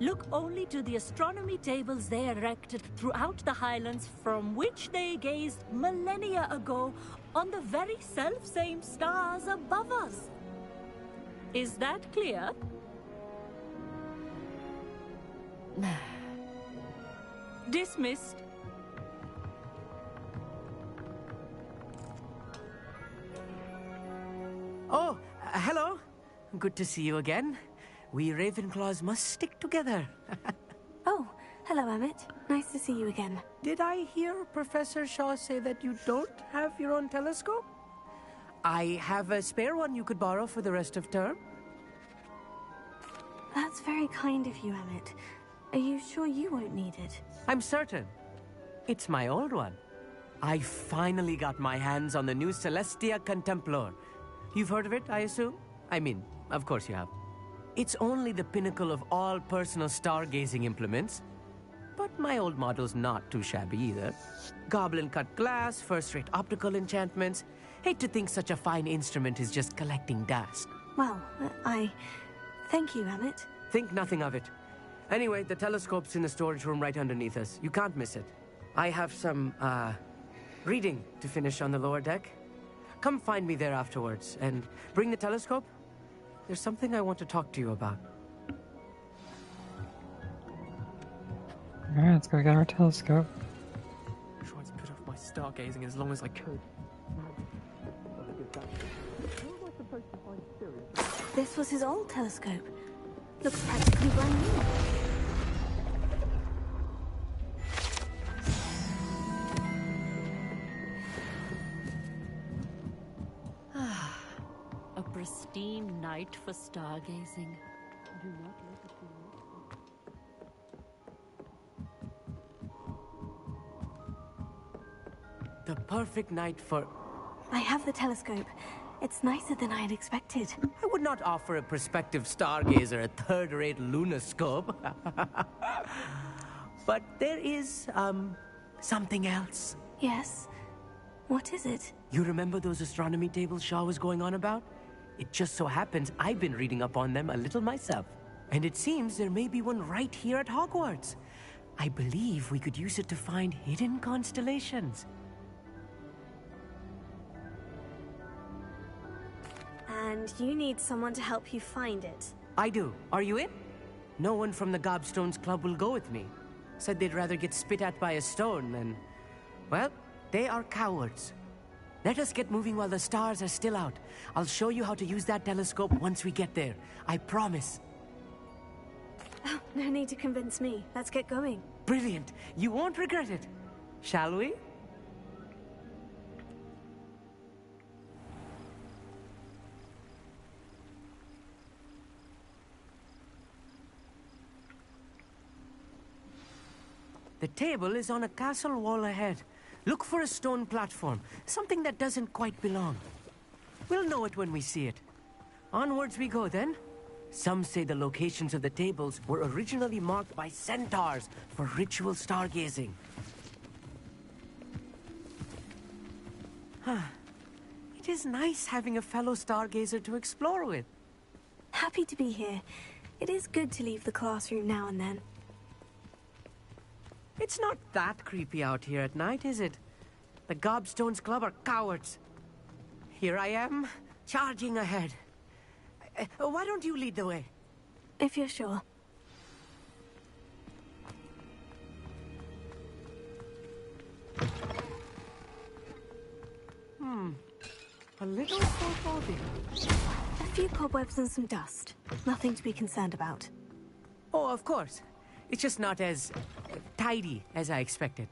Look only to the astronomy tables they erected throughout the Highlands from which they gazed millennia ago on the very self-same stars above us. Is that clear? Dismissed. Oh, hello. Good to see you again. We Ravenclaws must stick together. Oh, Hello, Emmett. Nice to see you again. Did I hear Professor Shaw say that you don't have your own telescope? I have a spare one you could borrow for the rest of term. That's very kind of you, Emmett. Are you sure you won't need it? I'm certain. It's my old one. I finally got my hands on the new Celestia Contemplor. You've heard of it, I assume? I mean, of course you have. It's only the pinnacle of all personal stargazing implements. But my old model's not too shabby either. Goblin-cut glass, first-rate optical enchantments. Hate to think such a fine instrument is just collecting dust. Well, thank you, Emmett. Think nothing of it. Anyway, the telescope's in the storage room right underneath us. You can't miss it. I have some, reading to finish on the lower deck. Come find me there afterwards, and bring the telescope. There's something I want to talk to you about. Alright, let's go get our telescope. I tried to put off my stargazing as long as I could. This was his old telescope. Looks practically brand new. A pristine night for stargazing. Do not let it be. The perfect night for... I have the telescope. It's nicer than I had expected. I would not offer a prospective stargazer a third-rate lunoscope. But there is, something else. Yes? What is it? You remember those astronomy tables Shaw was going on about? It just so happens I've been reading up on them a little myself. And it seems there may be one right here at Hogwarts. I believe we could use it to find hidden constellations. And you need someone to help you find it. I do. Are you in? No one from the Gobstones Club will go with me. Said they'd rather get spit at by a stone than... Well, they are cowards. Let us get moving while the stars are still out. I'll show you how to use that telescope once we get there. I promise. Oh, no need to convince me. Let's get going. Brilliant. You won't regret it. Shall we? The table is on a castle wall ahead. Look for a stone platform, something that doesn't quite belong. We'll know it when we see it. Onwards we go then. Some say the locations of the tables were originally marked by centaurs for ritual stargazing. It is nice having a fellow stargazer to explore with. Happy to be here. It is good to leave the classroom now and then. It's not that creepy out here at night, is it? The Gobstones Club are cowards. Here I am, charging ahead. Why don't you lead the way? If you're sure. A little foreboding. A few cobwebs and some dust. Nothing to be concerned about. Oh, of course. It's just not as tidy as I expected.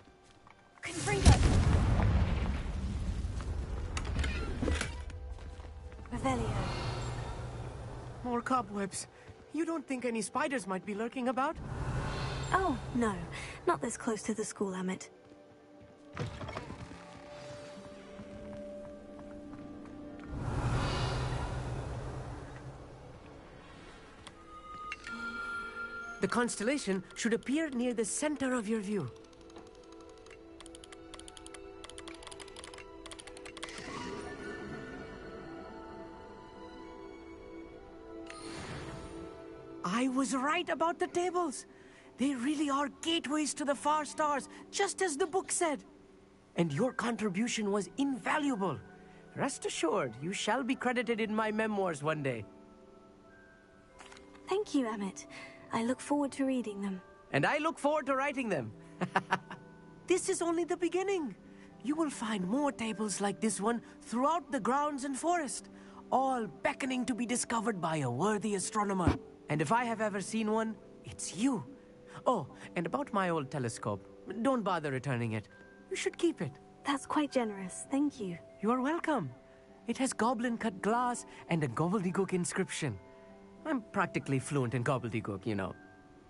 Confringo! Revelio. More cobwebs. You don't think any spiders might be lurking about? Oh, no. Not this close to the school, Emmett. The constellation should appear near the center of your view. I was right about the tables. They really are gateways to the far stars, just as the book said. And your contribution was invaluable. Rest assured, you shall be credited in my memoirs one day. Thank you, Emmett. I look forward to reading them. And I look forward to writing them. This is only the beginning. You will find more tables like this one throughout the grounds and forest, all beckoning to be discovered by a worthy astronomer. And if I have ever seen one, it's you. Oh, and about my old telescope. Don't bother returning it. You should keep it. That's quite generous. Thank you. You are welcome. It has goblin-cut glass and a gobbledygook inscription. I'm practically fluent in gobbledygook, you know.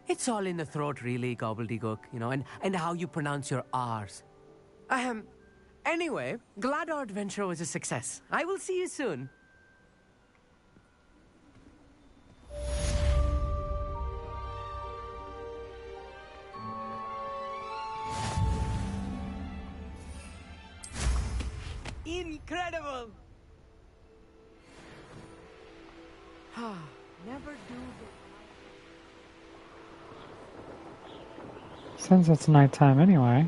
It's all in the throat, really, gobbledygook, you know, and how you pronounce your R's. Anyway, glad our adventure was a success. I will see you soon. Incredible! Never do. Since it's nighttime anyway,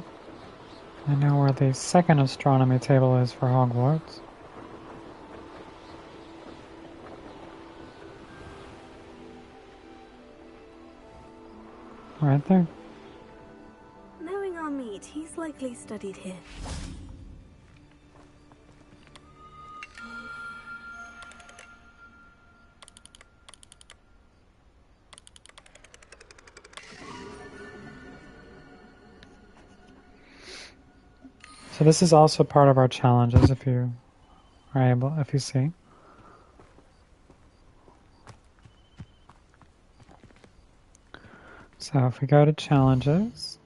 I know where the second astronomy table is for Hogwarts. Right there. Knowing our meat, he's likely studied here. So this is also part of our challenges, if you are able, if you see. So if we go to challenges,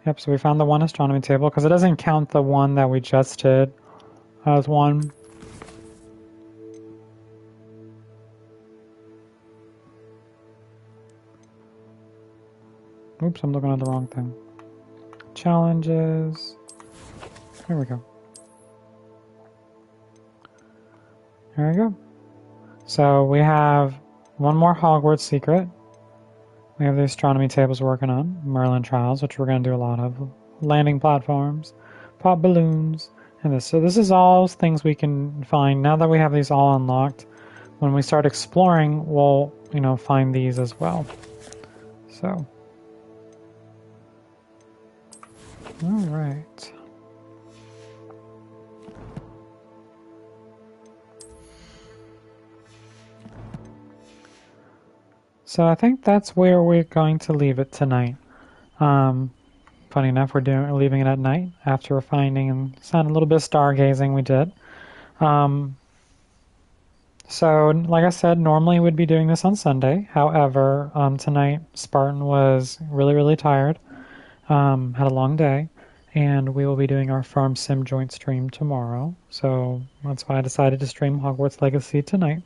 yep, so we found the one astronomy table, because it doesn't count the one that we just did as one. Oops, I'm looking at the wrong thing. Challenges. Here we go. There we go. So we have one more Hogwarts secret. We have the astronomy tables we're working on, Merlin trials, which we're going to do a lot of, landing platforms, pop balloons, and this. So this is all things we can find now that we have these all unlocked. When we start exploring, we'll, you know, find these as well. So, all right. So I think that's where we're going to leave it tonight. Funny enough, we're leaving it at night after finding and sounding a little bit of stargazing we did. So like I said, normally we'd be doing this on Sunday. However, tonight Spartan was really, really tired, had a long day, and we will be doing our Farm Sim joint stream tomorrow. So that's why I decided to stream Hogwarts Legacy tonight.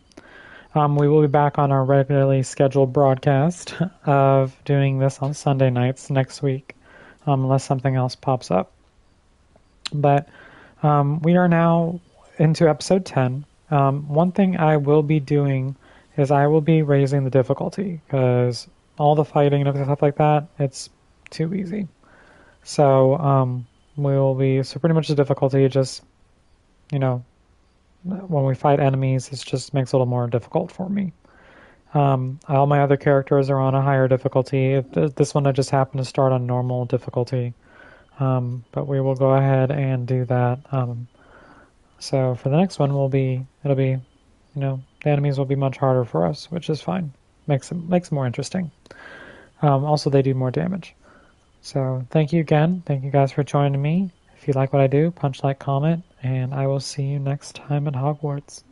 We will be back on our regularly scheduled broadcast of doing this on Sunday nights next week, unless something else pops up. But we are now into episode 10. One thing I will be doing is I will be raising the difficulty, because all the fighting and stuff like that, it's too easy. So so pretty much the difficulty just, you know, when we fight enemies, it just makes it a little more difficult for me. All my other characters are on a higher difficulty. This one I just happened to start on normal difficulty. But we will go ahead and do that. So for the next one, it'll be, you know, the enemies will be much harder for us, which is fine. Makes it more interesting. Also, they do more damage. So thank you again. Thank you guys for joining me. If you like what I do, punch, like, comment, and I will see you next time at Hogwarts.